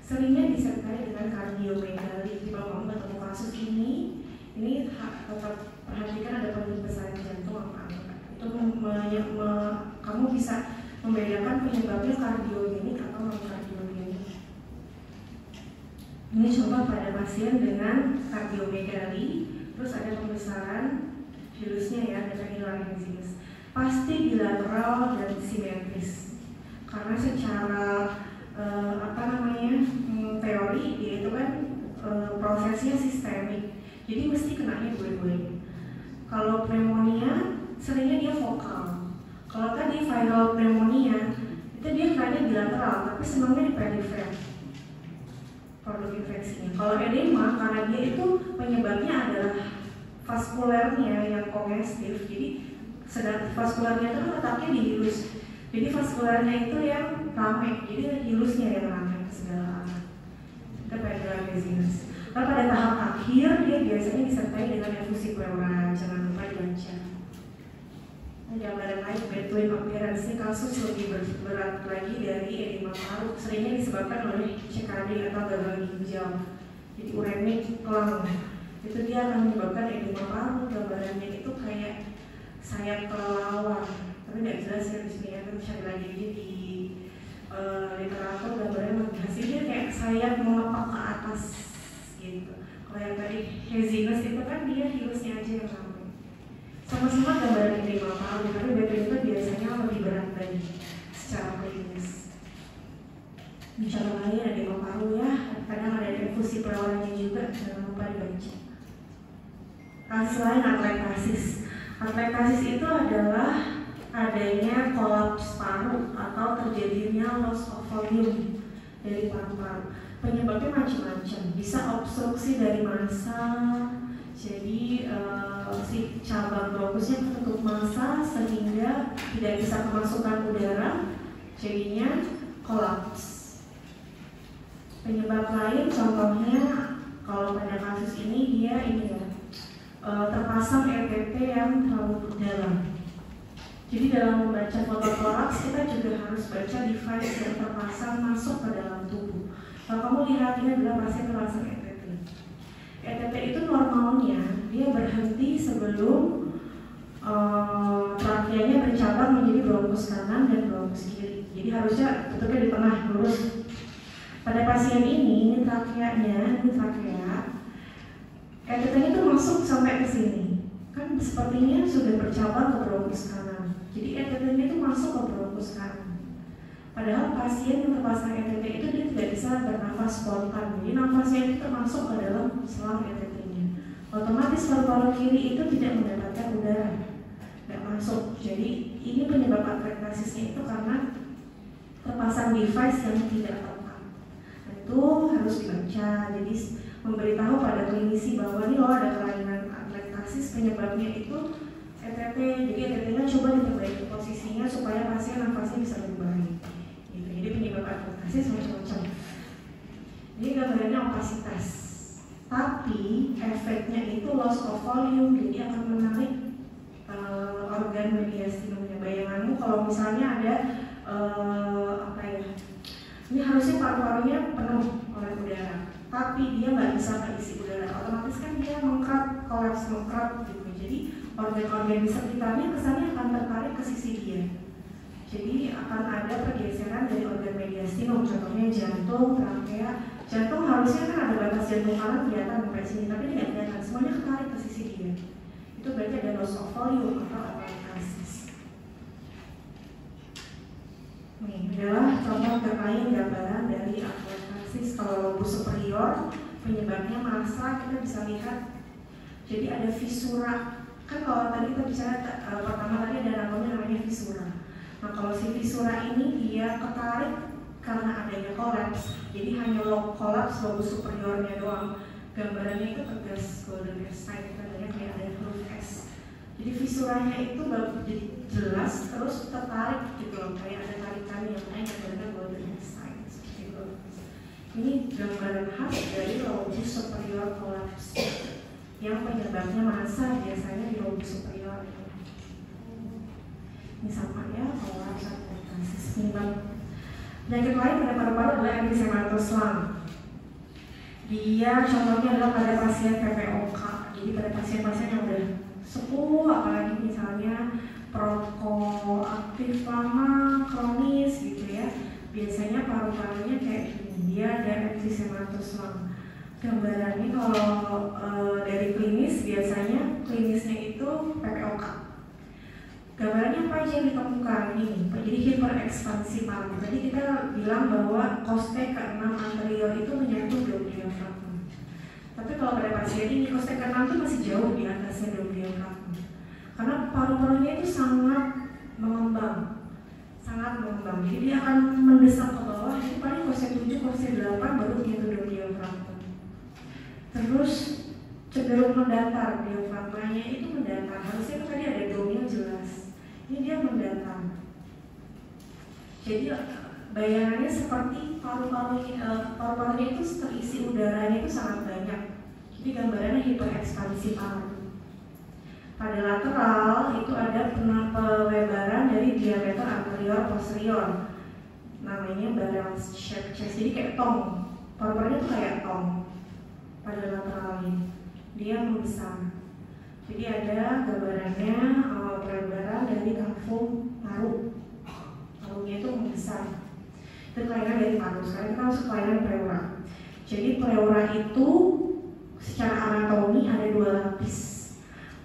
Seringnya disertai dengan kardiomegali. Kalau kamu ketemu kasus ini tetap perhatikan ada pembesaran jantung apa enggak. Itu kamu bisa membedakan penyebabnya kardiogenik atau non kardiogenik. Ini coba pada pasien dengan kardiomegali, terus ada pembesaran hilusnya ya, dengan hilar haziness. Pasti bilateral dan simetris. Karena secara teori dia itu kan prosesnya sistemik. Jadi mesti kenanya dua-duanya. Kalau pneumonia seringnya dia vokal. Kalau tadi viral pneumonia itu dia kenanya bilateral, tapi senangnya di perifer produk infeksinya. Kalau edema karena dia itu penyebabnya adalah vaskulernya yang kongestif. Jadi vaskulernya itu letaknya di hilus. Jadi vaskulernya itu yang ramai, jadi hilusnya yang ramai segala arah. Itu perihilar haziness. Lalu pada tahap akhir dia biasanya disertai dengan efusi pleura, jangan lupa dibaca. Gambaran lain between appearance ini kasus lebih berat lagi dari edema paru, seringnya disebabkan oleh CKD atau gagal ginjal. Jadi uremic lung itu dia akan menyebabkan edema paru. Gambarannya itu kayak sayap kelelawar, tapi nggak jelas ya di sini ya, terus cari lagi di literatur gambarnya hasilnya kayak sayap melepak ke atas gitu. Kalau yang tadi haziness itu kan dia hilusnya aja yang ramai. Sama-sama gambaran edema paru, tapi between itu biasanya lebih berat lagi secara klinis. Bicara lain edema paru ya, kadang ada infusi pleuranya juga, jangan lupa dibaca. Kasus lain atletasis. Atletasis itu adalah adanya kolaps paru atau terjadinya loss of volume dari paru-paru. Penyebabnya macam-macam, bisa obstruksi dari massa, jadi si cabang bronkusnya tertutup massa sehingga tidak bisa kemasukan udara, jadinya kolaps. Penyebab lain contohnya kalau pada kasus ini dia terpasang ETT yang terlalu dalam. Jadi dalam membaca fototoraks kita juga harus baca device yang terpasang masuk ke dalam tubuh. Kalau kamu lihat ini adalah pasien terpasang ETT. ETT itu normalnya dia berhenti sebelum trakeanya bercabang menjadi bronkus kanan dan bronkus kiri. Jadi harusnya tutupnya di tengah lurus. Pada pasien ini trakeanya, ETT-nya itu masuk sampai ke sini. Kan sepertinya sudah bercabang ke bronkus kanan. Jadi ETT-nya itu masuk ke bronkus kanan. Padahal pasien yang terpasang ETT itu dia tidak bisa bernafas spontan. Jadi nafasnya itu termasuk ke dalam selang ETT-nya. Otomatis paru-paru kiri itu tidak mendapatkan udara, tidak masuk. Jadi ini penyebab atletasisnya itu karena terpasang device yang tidak tepat. Nah, itu harus dibaca. Jadi memberitahu pada klinisi bahwa ini loh ada kelainan atletasis, penyebabnya itu ETT. Jadi ETT-nya coba diperbaiki posisinya supaya pasien nafasnya bisa lebih baik. Gitu. Jadi penyebab atletasis macam-macam. Ini gambarannya opasitas. Tapi efeknya itu loss of volume, jadi akan menarik organ mediastinumnya. Bayanganmu kalau misalnya ada ini harusnya paru-parunya penuh oleh udara, tapi dia nggak bisa terisi udara, otomatis kan dia kolaps mengkrat gitu. Jadi organ-organ di sekitarnya kesannya akan tertarik ke sisi dia. Jadi akan ada pergeseran dari organ mediastinum, contohnya jantung, trakea. Jantung harusnya kan ada batas jantung kanan kelihatan sampai sini, tapi tidak kelihatan, semuanya ketarik ke sisi dia. Itu berarti ada loss of volume atau atletasis. Ini adalah contoh terkait gambaran dari atletasis persis. Kalau lobus superior penyebabnya massa kita bisa lihat. Jadi ada fisura. Kan kalau tadi kita bicara pertama tadi ada anatomi namanya fisura. Nah kalau si fisura ini dia ketarik karena adanya kolaps. Jadi hanya kolaps lobus superiornya doang. Gambarannya itu tegas golden sign, tandanya kayak ada huruf S. Jadi fisuranya itu baru jadi jelas, terus tertarik gitu loh, kayak ada tarikan yang lain gambarnya golden sign seperti itu. Ini gambaran khas dari lobus superior kolaps yang penyebabnya massa biasanya di lobus superior. Ini sama ya, kolaps adenosis. Penyakit lain pada paru-paru adalah emphysematus lung. Dia contohnya adalah pada pasien PPOK. Jadi pada pasien-pasien yang udah sepuh, apalagi misalnya perokok aktif lama, kronis gitu ya. Biasanya paru-parunya kayak gini. Dia ada emphysematus lung. Gambarannya kalau dari klinis biasanya klinisnya itu PPOK. Gambarannya apa aja yang ditemukan ini? Jadi hiperekspansi paru. Tadi kita bilang bahwa koste ke-6 anterior itu menyentuh diafragma. Tapi kalau pada pasien ini koste ke-6 itu masih jauh di atasnya diafragma. Karena paru-parunya itu sangat mengembang. Jadi dia akan mendesak ke bawah. Itu paling koste 7, koste 8 baru menyentuh diafragma. Terus cenderung mendatar, diafragmanya itu mendatar. Harusnya tadi ada domnya jelas. Ini dia mendatar. Jadi bayangannya seperti paru-parunya itu terisi udaranya itu sangat banyak. Jadi gambarannya hiperekspansi paru. Pada lateral itu ada pelebaran dari diameter anterior posterior. Namanya barrel shape chest. Jadi kayak tong. Paru-parunya itu kayak tong. Pada lateral ini dia membesar. Jadi ada gambarannya pelebaran dari kafum paru. Parunya itu membesar. Itu kelainan dari paru. Sekarang kita masuk kelainan pleura. Jadi pleura itu secara anatomi ada 2 lapis.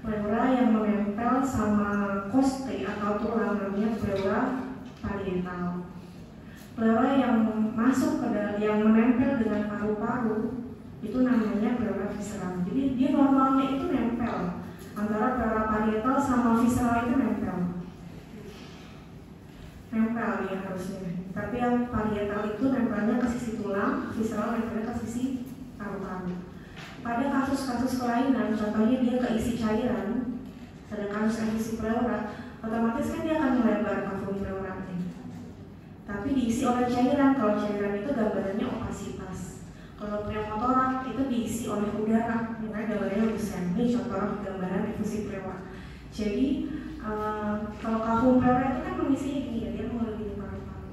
Pleura yang menempel sama koste atau tulang namanya pleura parietal. Pleura yang masuk ke dalam, yang menempel dengan paru-paru itu namanya pleura visceral. Jadi dia normalnya itu nempel antara pleura parietal sama visceral itu nempel ya harusnya. Tapi yang parietal itu nempelnya ke sisi tulang, visceral nempelnya ke sisi paru-paru. Pada kasus-kasus kelainan, contohnya dia keisi cairan, pada kasus efusi pleura, otomatis kan dia akan melebar kafum pleuranya. Tapi diisi oleh cairan. Kalau cairan itu gambarannya opasitas. Kalau pneumotorak itu diisi oleh udara, makanya gambarnya lusen. Ini contoh gambaran difusi pleura. Jadi kalau kafum pleura itu kan mengisinya gini ya, dia melebihi paru-paru.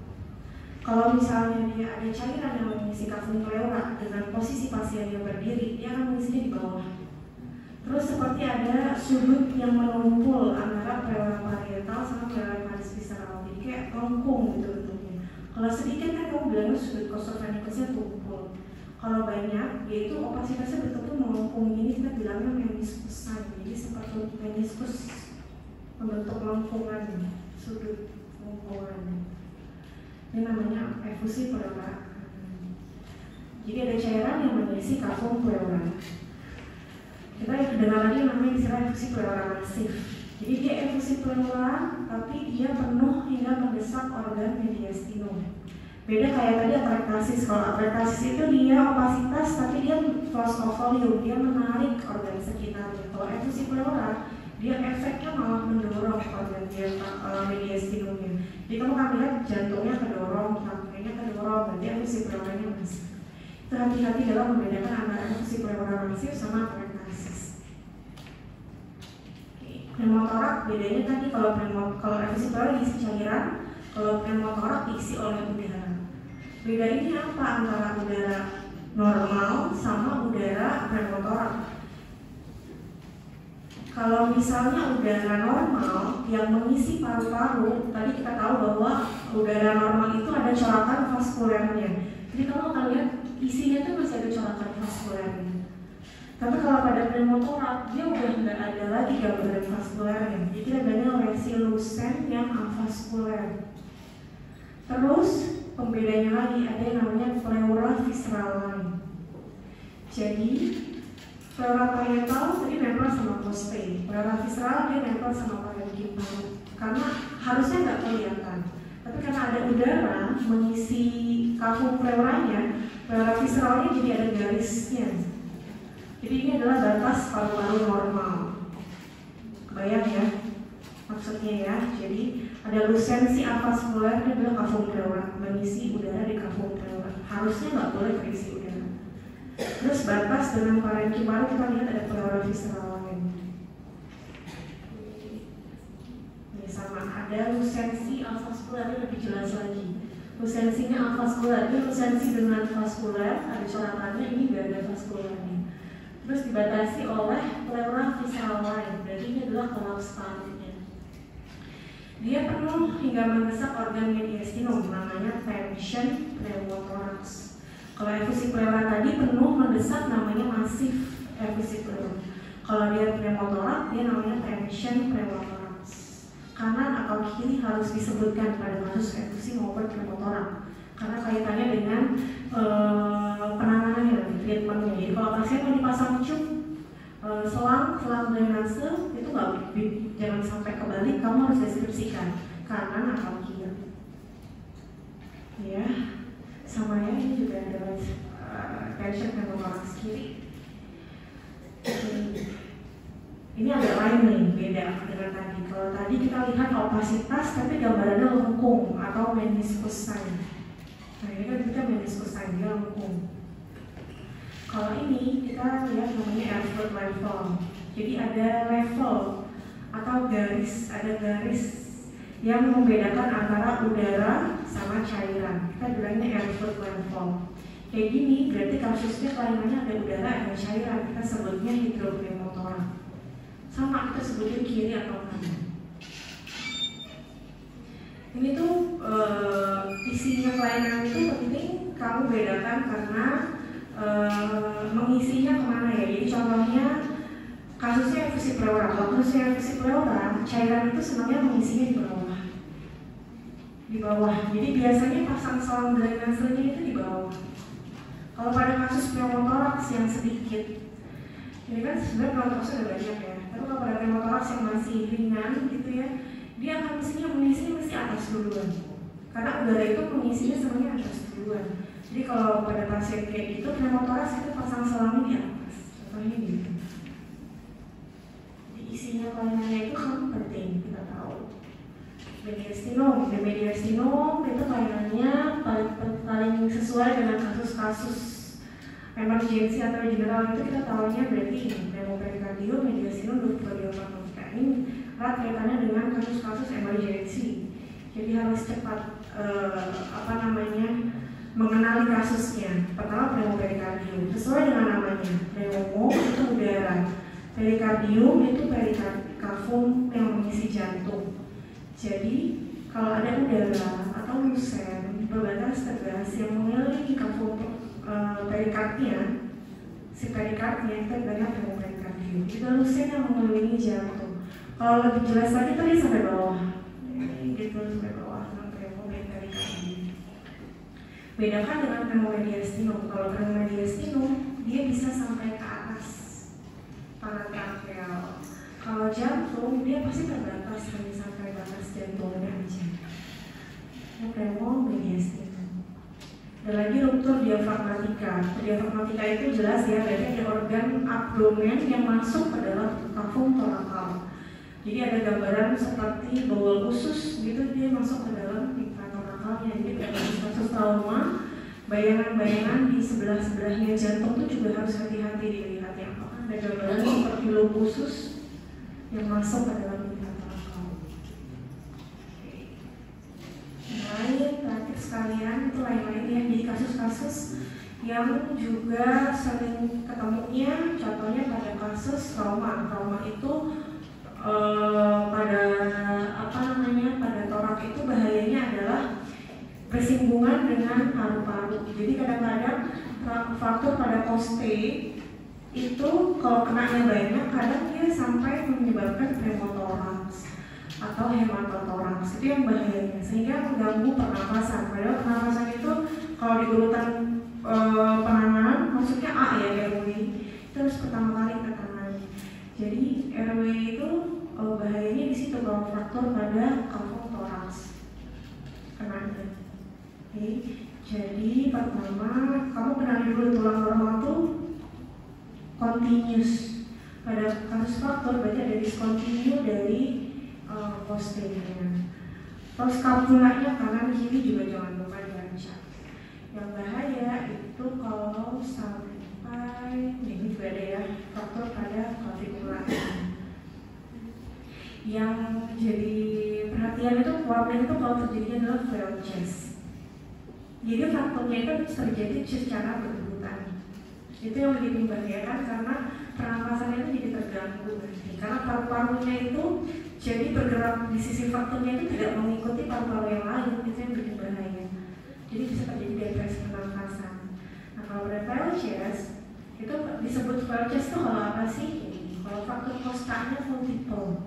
Kalau misalnya dia ada cairan yang mengisi kafum pleura dengan posisi pasien yang berdiri, dia akan mengisinya di bawah. Terus seperti ada sudut yang menumpul antara pleura parietal sama pleura visceral. Jadi kayak lengkung gitu bentuknya. Kalau sedikit kan kamu bilangnya sudut kostovenicusnya tumpul. Kalau banyak, yaitu opasitasnya betul-betul melengkung. Ini kita bilangnya meniskusan. Jadi seperti meniskus membentuk lengkungan, sudut lengkungan. Ini namanya efusi pleura. Jadi ada cairan yang mengisi kafum pleura. Kita dengar lagi namanya istilah efusi pleura masif. Jadi dia efusi pleura, tapi dia penuh hingga mendesak organ mediastinum. Beda kayak tadi aprektasis. Kalau aprektasis itu dia opasitas, tapi dia force of volume, dia menarik organ sekitarnya. Kalau efusi pleura, dia efeknya malah mendorong organ mediastinumnya. Jadi kamu akan lihat jantungnya kedorong, rangkainya kedorong, berarti efusi pleuranya masif. Itu hati-hati dalam membedakan antara efusi pleura masif sama aprektasis. Pneumotorak bedanya tadi, kalau efusi pleura diisi cairan, kalau pneumotorak diisi oleh udara. Beda ini apa antara udara normal sama udara pneumotorak? Kalau misalnya udara normal yang mengisi paru-paru, tadi kita tahu bahwa udara normal itu ada corakan vaskulernya. Jadi kamu akan lihat isinya tuh masih ada corakan vaskulernya. Tapi kalau pada pneumotorak dia udah nggak ada lagi gambaran vaskulernya. Jadi adanya lesi lusen yang avaskuler. Terus pembedanya lagi, ada yang namanya pleura visceral line. Jadi pleura parietal tadi nempel sama poste, pleura visceral dia nempel sama parenkim paru. Karena harusnya nggak kelihatan, tapi karena ada udara mengisi kafum pleuranya, pleura visceralnya jadi ada garisnya. Jadi ini adalah batas paru-paru normal. Bayang ya maksudnya ya. Jadi ada lusensi avaskuler, itu adalah kafum pleura, mengisi udara di kafum pleura. Harusnya nggak boleh terisi udara. Terus batas dengan parenkim paru kita lihat ada pleura visceral lain. Ini sama, ada lusensi avaskuler, lebih jelas lagi. Lusensinya avaskuler, ini lusensi dengan vaskuler, ada coratannya, ini nggak ada vaskulernya. Terus dibatasi oleh pleura visceral line, berarti ini adalah kolaps parunya. Dia penuh hingga mendesak organ mediastinum, namanya tension pneumothorax. Kalau efusi pleura tadi penuh mendesak, namanya masif efusi pleura. Kalau dia pneumothorax, dia namanya tension pneumothorax. Kanan atau kiri harus disebutkan pada kasus efusi maupun pneumothorax, karena kaitannya dengan penanganannya, treatmentnya. Jadi kalau pasien mau dipasang cup selang drainase itu jangan sampai kebalik, kamu harus deskripsikan kanan atau kiri. Ya, sama ya, ini juga ada tension pneumothorax kiri. Ini agak lain nih, beda dengan tadi. Kalau tadi kita lihat opasitas, tapi gambarannya lengkung atau meniscus sign. Nah ini kan kita meniscus sign, dia lengkung. Kalau ini kita lihat namanya airflow level. Jadi ada level atau garis, ada garis yang membedakan antara udara sama cairan. Kita bilangnya airflow level. Kayak gini berarti kasusnya kelainannya ada udara dan cairan. Kita sebutnya hidropneumothorax. Sama kita sebutnya kiri atau kanan. Ini tuh isinya kelainan itu penting kamu bedakan karena mengisinya kemana ya. Jadi contohnya kasusnya efusi pleura. Kalau kasusnya efusi pleura, cairan itu sebenarnya mengisinya di bawah. Di bawah. Jadi biasanya pasang selang drainasenya itu di bawah. Kalau pada kasus pneumothorax yang sedikit, ini kan sebenarnya pneumothorax ada banyak ya. Tapi kalau pada pneumothorax yang masih ringan gitu ya, dia akan mengisinya mesti atas duluan. Karena udara itu mengisinya sebenarnya atas duluan. Jadi kalau pada pasien kayak gitu, pneumothorax itu pasang selangnya di atas. Contohnya gitu. Jadi isinya kelainannya itu kan penting kita tahu. Mediastinum itu kelainannya paling sesuai dengan kasus-kasus emergensi atau general itu kita tahunya berarti ini pneumoperikardium, mediastinum, ductodiofarmatum. Ini erat kaitannya dengan kasus-kasus emergensi. Jadi harus cepat mengenali kasusnya. Pertama pneumoperikardium, sesuai dengan namanya. Pneumo itu udara, perikardium itu perikafum yang mengisi jantung. Jadi kalau ada udara atau lusen berbatas tegas yang mengelilingi kafum perikardnya, si perikardnya kita bilangnya pneumoperikardium. Itu lusen yang mengelilingi jantung. Kalau lebih jelas lagi tadi sampai bawah, gitu sampai bawah pneumoperikardium. Bedakan dengan pneumomediastinum. Kalau pneumomediastinum dia bisa sampai ke atas parakardial. Kalau jantung dia pasti terbatas hanya sampai batas jantungnya aja. Pneumomediastinum. Ada lagi ruptur diafragmatika. Diafragmatika itu jelas ya, berarti ada organ abdomen yang masuk ke dalam kafum torakal. Jadi ada gambaran seperti bawel usus gitu, dia masuk ke dalam pipa torakalnya. Jadi pada kasus trauma, bayangan-bayangan di sebelah-sebelahnya jantung itu juga harus hati-hati dilihat ya. Ada gambaran seperti lobe usus yang masuk ke dalam pipa torakal. Lain terakhir sekalian itu lain-lain ya. Jadi kasus-kasus yang juga sering ketemunya, contohnya pada kasus trauma. Trauma itu pada torak itu bahayanya adalah bersinggungan dengan paru-paru. Jadi kadang-kadang faktor pada poste itu kalau kenanya banyak, kadang dia sampai menyebabkan pneumothorax atau hematotoraks. Itu yang bahayanya, sehingga mengganggu pernapasan. Padahal pernapasan itu Jadi pertama, kamu kenali dulu tulang normal tuh continuous. Pada kasus faktor berarti ada discontinue dari postenya. Terus scapulanya kanan kiri juga jangan lupa diacak. Yang bahaya itu kalau sampai ini juga ada ya faktor pada claviculum. Yang jadi perhatian itu problem itu kalau terjadinya adalah flail chest. Jadi faktornya itu terjadi secara berurutan. Itu yang lebih membahayakan karena pernapasannya itu jadi terganggu nanti. Karena paru-parunya itu jadi bergerak di sisi faktornya itu tidak mengikuti paru-paru yang lain, itu yang bikin bahaya. Jadi bisa terjadi depresi pernapasan. Nah kalau pada flail chest itu disebut flail chest itu kalau apa sih? Kalau faktor kostanya multiple.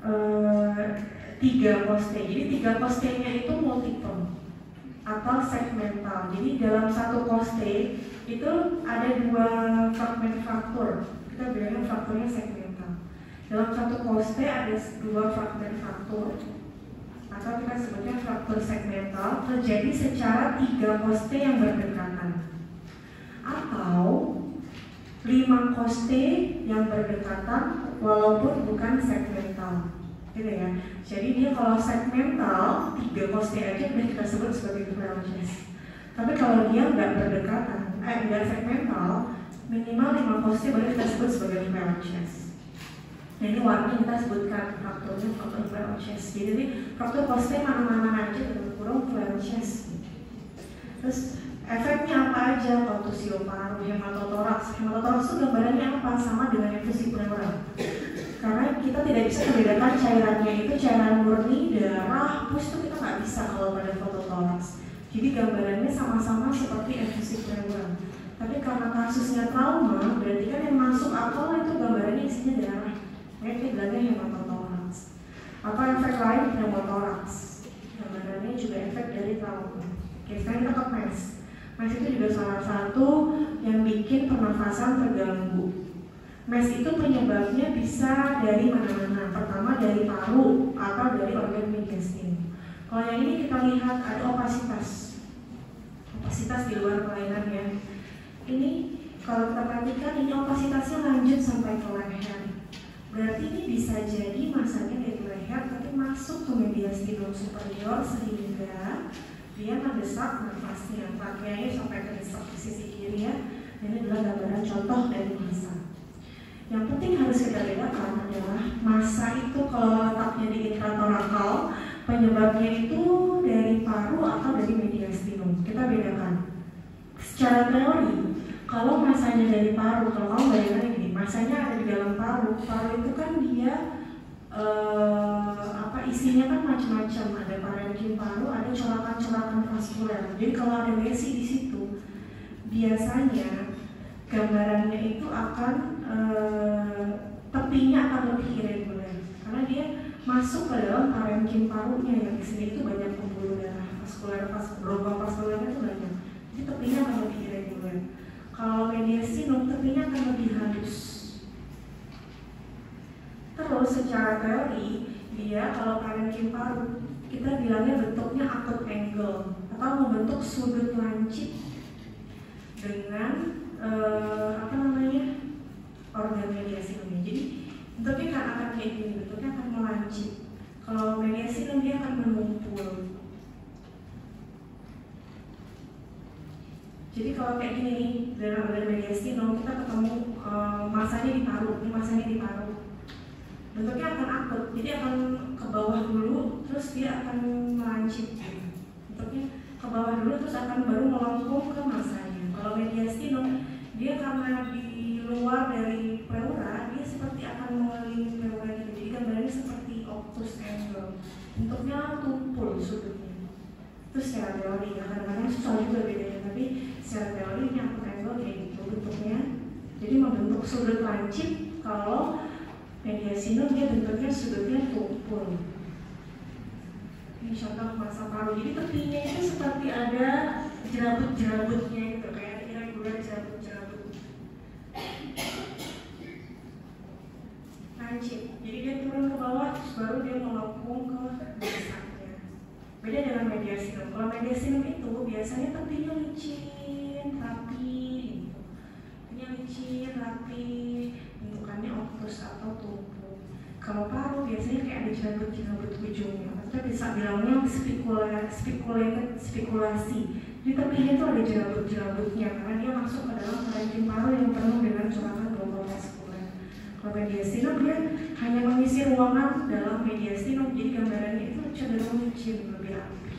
3 poste. Jadi 3 postenya itu multiple atau segmental. Jadi dalam satu poste itu ada 2 fragmen faktor. Kita bilangnya faktornya segmental. Dalam satu poste ada 2 fragmen faktor atau kita sebutnya faktor segmental terjadi secara 3 poste yang berdekatan atau 5 poste yang berdekatan walaupun bukan segmental, gitu ya. Jadi dia kalau segmental 3 poste aja udah kita sebut sebagai flail chest. Tapi kalau dia nggak berdekatan, nggak segmental, minimal 5 poste baru kita sebut sebagai flail chest. Nah ini warna kita sebutkan faktornya faktor flail chest. Jadi faktor poste mana-mana aja dalam kurung flail chest. Terus efeknya apa aja? Kontusio paru, hematotoraks. Hematotoraks itu gambarannya apa? Sama dengan infusi pleural. Karena kita tidak bisa membedakan cairannya itu cairan murni, darah, pus itu kita nggak bisa kalau pada fototoraks. Jadi gambarannya sama-sama seperti infusi pleural. Tapi karena kasusnya trauma, berarti kan yang masuk akal itu gambarannya isinya darah. Makanya kita bilangnya hematotoraks. Apa efek lain pneumotoraks? Gambarannya juga efek dari trauma. Oke, sekarang kita ke MES. MES itu juga salah satu yang bikin pernafasan terganggu. MES itu penyebabnya bisa dari mana-mana. Pertama dari paru atau dari organ mediastin. Kalau yang ini kita lihat ada opasitas. Opasitas di luar kelainan ya. Ini kalau kita perhatikan ini opasitasnya lanjut sampai ke leher. Berarti ini bisa jadi masanya dari leher tapi masuk ke mediastinum superior sehingga dia mendesak nafasnya, trakeanya sampai ke desak di sisi kiri ya. Ini adalah gambaran contoh dari massa. Yang penting harus kita bedakan adalah massa itu kalau letaknya di intratorakal, penyebabnya itu dari paru atau dari mediastinum. Kita bedakan. Secara teori, kalau massanya dari paru, kalau kamu bayangkan ini, massanya ada di dalam paru. Paru itu kan dia isinya kan macam-macam, ada parenkim paru, ada corakan-corakan vaskuler. Jadi kalau ada lesi di situ, biasanya gambarannya itu akan tepinya akan lebih irregular karena dia masuk ke dalam parenkim parunya yang di sini itu banyak pembuluh darah vaskuler, gelombang vaskulernya itu banyak. Jadi tepinya akan lebih irregular. Kalau mediastinum tepinya akan lebih halus. Terus secara teori dia kalau parenkim paru kita bilangnya bentuknya acute angle atau membentuk sudut lancip dengan organ mediastinum. Jadi bentuknya akan kayak gini, bentuknya akan melancip. Kalau mediastinum dia akan menumpul. Jadi kalau kayak gini nih dalam organ mediastinum kita ketemu masanya di paru, ini masanya di paru. Bentuknya akan akut, jadi akan ke bawah dulu, terus dia akan melancip. Bentuknya ke bawah dulu, terus akan baru melengkung ke masanya. Kalau mediastinum, dia karena di luar dari pleura, dia seperti akan mengelilingi pleura gitu. Jadi gambarnya seperti obtus angle. Bentuknya tumpul sudutnya. Itu secara teori ya, kadang-kadang susah juga bedanya, tapi secara teori ini akut angle kayak gitu bentuknya. Jadi membentuk sudut lancip. Kalau mediastinum dia bentuknya sudutnya tumpul. Ini contoh massa paru. Jadi tepinya itu seperti ada jerabut-jerabutnya gitu, kayak irregular jerabut-jerabut. Lancip. Jadi dia turun ke bawah, terus baru dia melengkung ke desaknya. Beda dengan media sinum. Kalau media sinum itu biasanya tepinya licin, rapi, tepinya licin, rapi, bentukannya opus atau tumpul. Kalau paru biasanya kayak ada jerabut-jerabut ujungnya. Kita bisa bilangnya spekulasi. Di tepinya itu ada jerabut-jerabutnya karena dia masuk ke dalam parenkim paru yang penuh dengan curahan gelombang vaskuler. Kalau media sinum dia hanya mengisi ruangan dalam media sinum, jadi gambarannya itu cenderung licin, lebih rapi.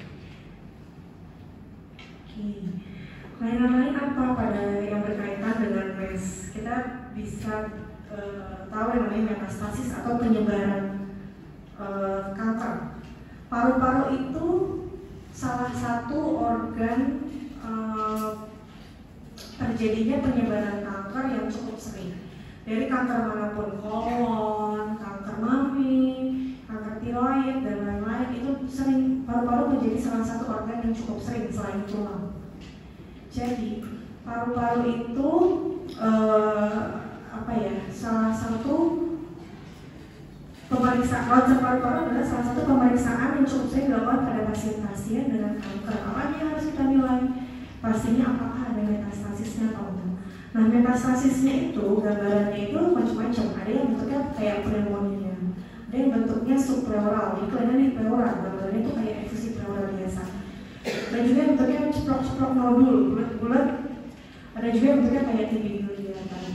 Kelainan lain apa pada yang berkaitan dengan MES? Kita bisa tahu yang namanya metastasis atau penyebaran kanker. Paru-paru itu salah satu organ terjadinya penyebaran kanker yang cukup sering. Dari kanker manapun, kolon, kanker mami, kanker tiroid, dan lain-lain, itu sering, paru-paru menjadi salah satu organ yang cukup sering selain tulang. Jadi paru-paru itu salah satu pemeriksaan, ronsen paru-paru adalah salah satu pemeriksaan yang cukup sering dilakukan pada pasien-pasien dengan kanker. Apa yang harus kita nilai? Pastinya apakah ada metastasisnya atau enggak. Nah, metastasisnya itu gambarannya itu macam-macam. Ada yang bentuknya kayak pneumonia, ada yang bentuknya subpleural, jadi kelainan di pleural, gambarannya itu kayak infusi pleural biasa. Dan juga yang bentuknya ceplok-ceplok nodul, bulat-bulat. Ada juga yang bentuknya kayak TB tadi.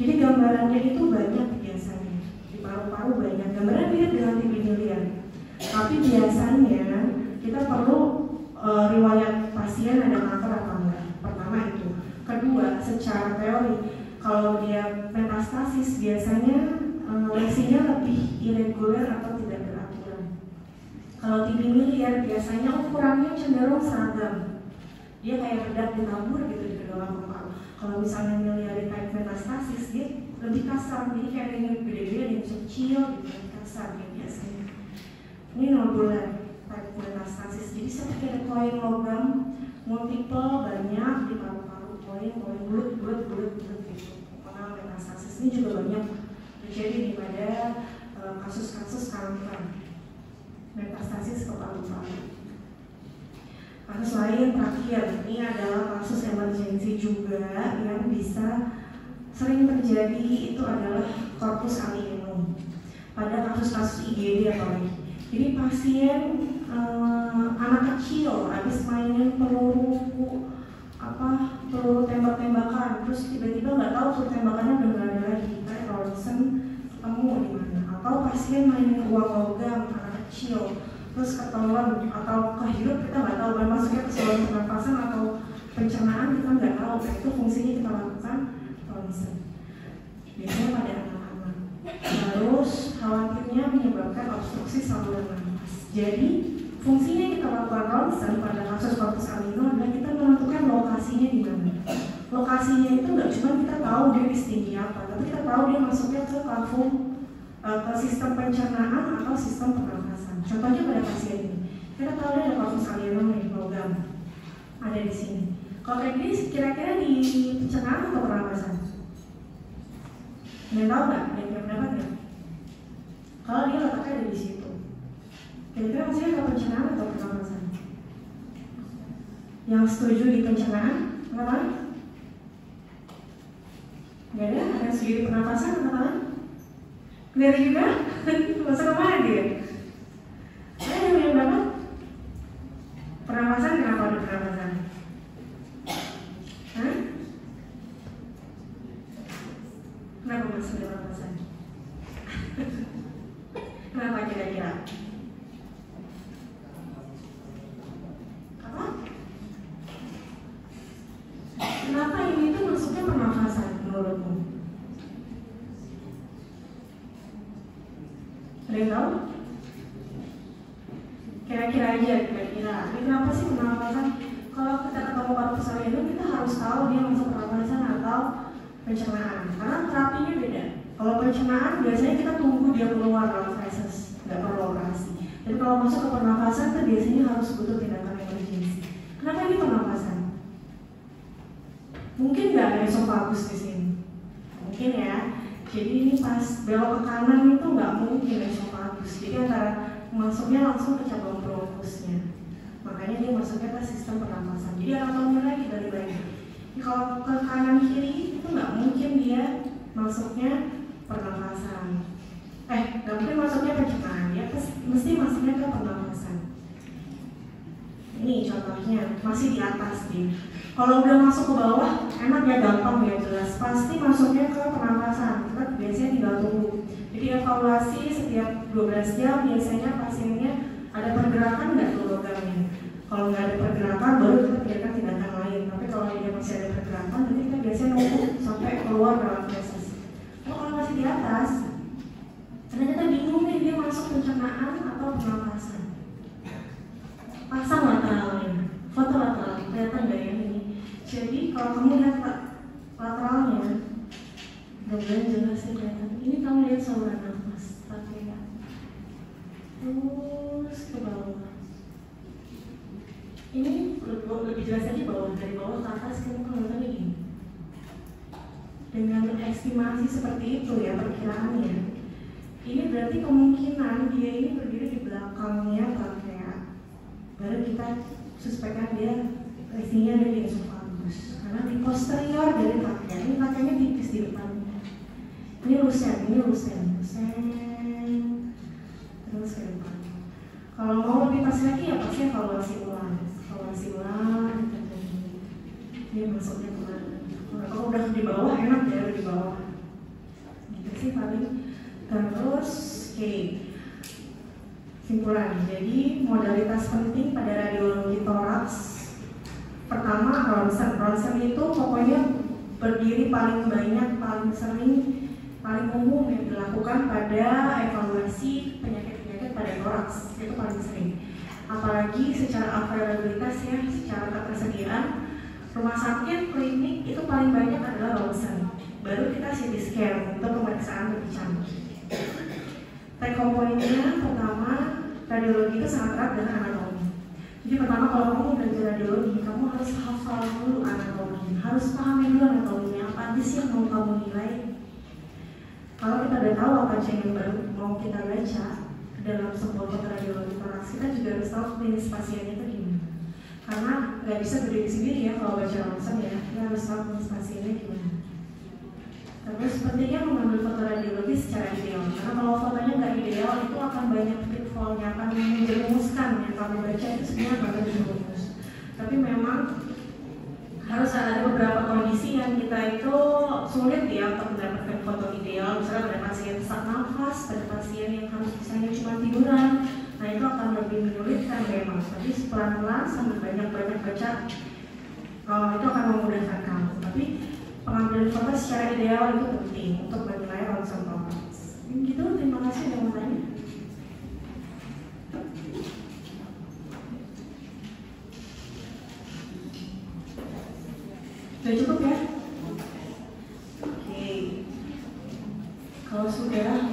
Jadi gambarannya itu banyak biasanya. Di paru-paru banyak. Gambaran mirip dengan TB miliar. Tapi biasanya kita perlu riwayat pasien ada kanker atau enggak. Pertama itu. Kedua, secara teori, kalau dia metastasis biasanya lesinya lebih irregular atau tidak beraturan. Kalau TB miliar biasanya ukurannya cenderung seragam. Dia kayak bedak ditabur gitu di kedua paru. Kalau misalnya miliari type metastasis, dia lebih kasar. Jadi kayak yang gede-gede, yang kecil, gitu, lebih kasar ya biasanya. Ini nodular type metastasis. Jadi seperti ada koin logam multiple banyak di paru-paru, koin bulat gitu. Karena metastasis ini juga banyak terjadi pada kasus-kasus kanker metastasis ke paru-paru. Kasus lain terakhir, ini adalah kasus emergensi juga yang bisa sering terjadi, itu adalah corpus callosum pada kasus-kasus IGD apalagi. Jadi pasien anak kecil habis mainin peluru tembak-tembakan, terus tiba-tiba nggak tahu tuh tembakannya udah nggak ada lagi, kayak ronsen ketemu di mana. Atau pasien mainin uang logam anak kecil, terus ketelan atau kehirup, kita nggak tahu, masuknya ke saluran pernapasan atau pencernaan kita nggak tahu. Nah, itu fungsinya kita lakukan ronsen. Biasanya pada anak-anak. Terus khawatirnya menyebabkan obstruksi saluran nafas. Jadi fungsinya kita lakukan ronsen pada kasus corpus callosum adalah kita menentukan lokasinya di mana. Lokasinya itu nggak cuma kita tahu dia di setinggi apa, tapi kita tahu dia masuknya ke kafum, ke sistem pencernaan atau sistem pernapasan. Contohnya pada pasien ini, kita tahu dia ada corpus callosum nih, logam ada di sini. Kalau kayak gini, kira-kira di pencernaan atau pernapasan? Ada tahu nggak? Ada yang pendapat nggak? Kalau dia letaknya ada di situ, kira-kira maksudnya ke pencernaan atau pernapasan? Yang setuju di pencernaan, kenapa? Nggak ada? Ada yang setuju di pernapasan, kenapa? Nggak ada juga? Masuk kemana dia? Ada yang dapat? Pernapasan, kenapa ada pernapasan? Hah? Kenapa masuk di pernapasan? Kenapa kira-kira? Apa? Kenapa ini tuh masuknya pernapasan menurutmu? Ada yang tahu? Kira-kira aja, kira-kira. Ini kenapa sih pernapasan? Kalau kita ketemu corpus callosum, kita harus tahu dia masuk pernapasan atau pencernaan. Karena terapinya beda. Kalau pencernaan biasanya kita tunggu dia keluar dalam feses, nggak perlu operasi. Dan kalau masuk ke pernapasan, itu biasanya harus butuh tindakan emergensi. Kenapa ini pernapasan? Mungkin nggak ada esofagus di sini. Mungkin ya. Jadi ini pas belok ke kanan itu nggak mungkin esofagus. Jadi antara masuknya langsung ke cabang bronkusnya. dia masuknya ke sistem pernapasan. Jadi anatomi lagi dari bayi. Kalau ke kanan kiri itu nggak mungkin dia masuknya pernapasan. Nggak mungkin masuknya pencernaan, dia mesti masuknya ke pernapasan. Ini contohnya masih di atas dia. Kalau udah masuk ke bawah, enak ya, gampang ya, jelas. Pasti masuknya ke pernapasan. Kita biasanya tinggal tunggu. Jadi evaluasi setiap 12 jam biasanya pasiennya ada pergerakan nggak tuh logamnya. Kalau nggak ada pergerakan baru kita pikirkan tindakan lain. Tapi kalau dia masih ada pergerakan, nanti kita biasanya nunggu sampai keluar dalam proses. Kalau masih di atas, ternyata bingung nih dia masuk pencernaan atau pernapasan. Pasang lateralnya, foto lateral, kelihatan nggak ya ini? Jadi kalau kamu lihat lateralnya, mudah-mudahan jelas ya kelihatan. Ini kamu lihat saluran nafas, pakai ya. Terus ke bawah. Ini lebih jelas lagi bawah, dari bawah ke atas kamu kelihatan ini. Dengan estimasi seperti itu ya perkiraannya. Ini berarti kemungkinan dia ini berdiri di belakangnya trachea. Baru kita suspekkan dia restingnya ada di esofagus. Karena di posterior dari trachea, ini tracheanya tipis di depannya. Ini lusen, terus ke depan. Kalau mau lebih pas lagi ya pasti evaluasi ulang. Dia masuknya kemana? Kalau udah di bawah enak ya, di bawah. Gitu sih paling. Terus, simpulan. Jadi modalitas penting pada radiologi toraks. Pertama ronsen. Ronsen itu pokoknya berdiri paling banyak, paling sering, paling umum yang dilakukan pada evaluasi penyakit-penyakit pada toraks. Itu paling sering. Apalagi secara availabilitas ya, secara ketersediaan rumah sakit, klinik itu paling banyak adalah ronsen. Baru kita CT scan untuk pemeriksaan lebih canggih. Take home point-nya pertama, radiologi itu sangat erat dengan anatomi. Jadi pertama kalau kamu belajar radiologi, kamu harus hafal dulu anatomi, harus pahami dulu anatominya, apa aja sih yang mau kamu nilai. Kalau kita udah tahu apa aja yang baru mau kita baca dalam sebuah foto radiologi toraks, kita juga harus tahu klinis pasiennya itu gimana. Karena nggak bisa berdiri sendiri ya kalau baca ronsen ya, kita harus tahu klinis pasiennya gimana. Terus pentingnya mengambil foto radiologi secara ideal, karena kalau fotonya nggak ideal itu akan banyak pitfallnya, akan menjerumuskan yang kamu baca itu sebenarnya bakal menjerumus. Tapi memang harus ada beberapa kondisi yang kita itu sulit ya untuk mendapatkan foto ideal. Misalnya pada pasien sesak nafas, pada pasien yang harus misalnya cuma tiduran, nah itu akan lebih menyulitkan memang. Tapi pelan-pelan sambil banyak-banyak baca, itu akan memudahkan kamu. Tapi pengambilan foto secara ideal itu penting untuk menilai ronsen toraks. Gitu, terima kasih yang mau tanya. Sudah cukup ya? Oke. Kalau sudah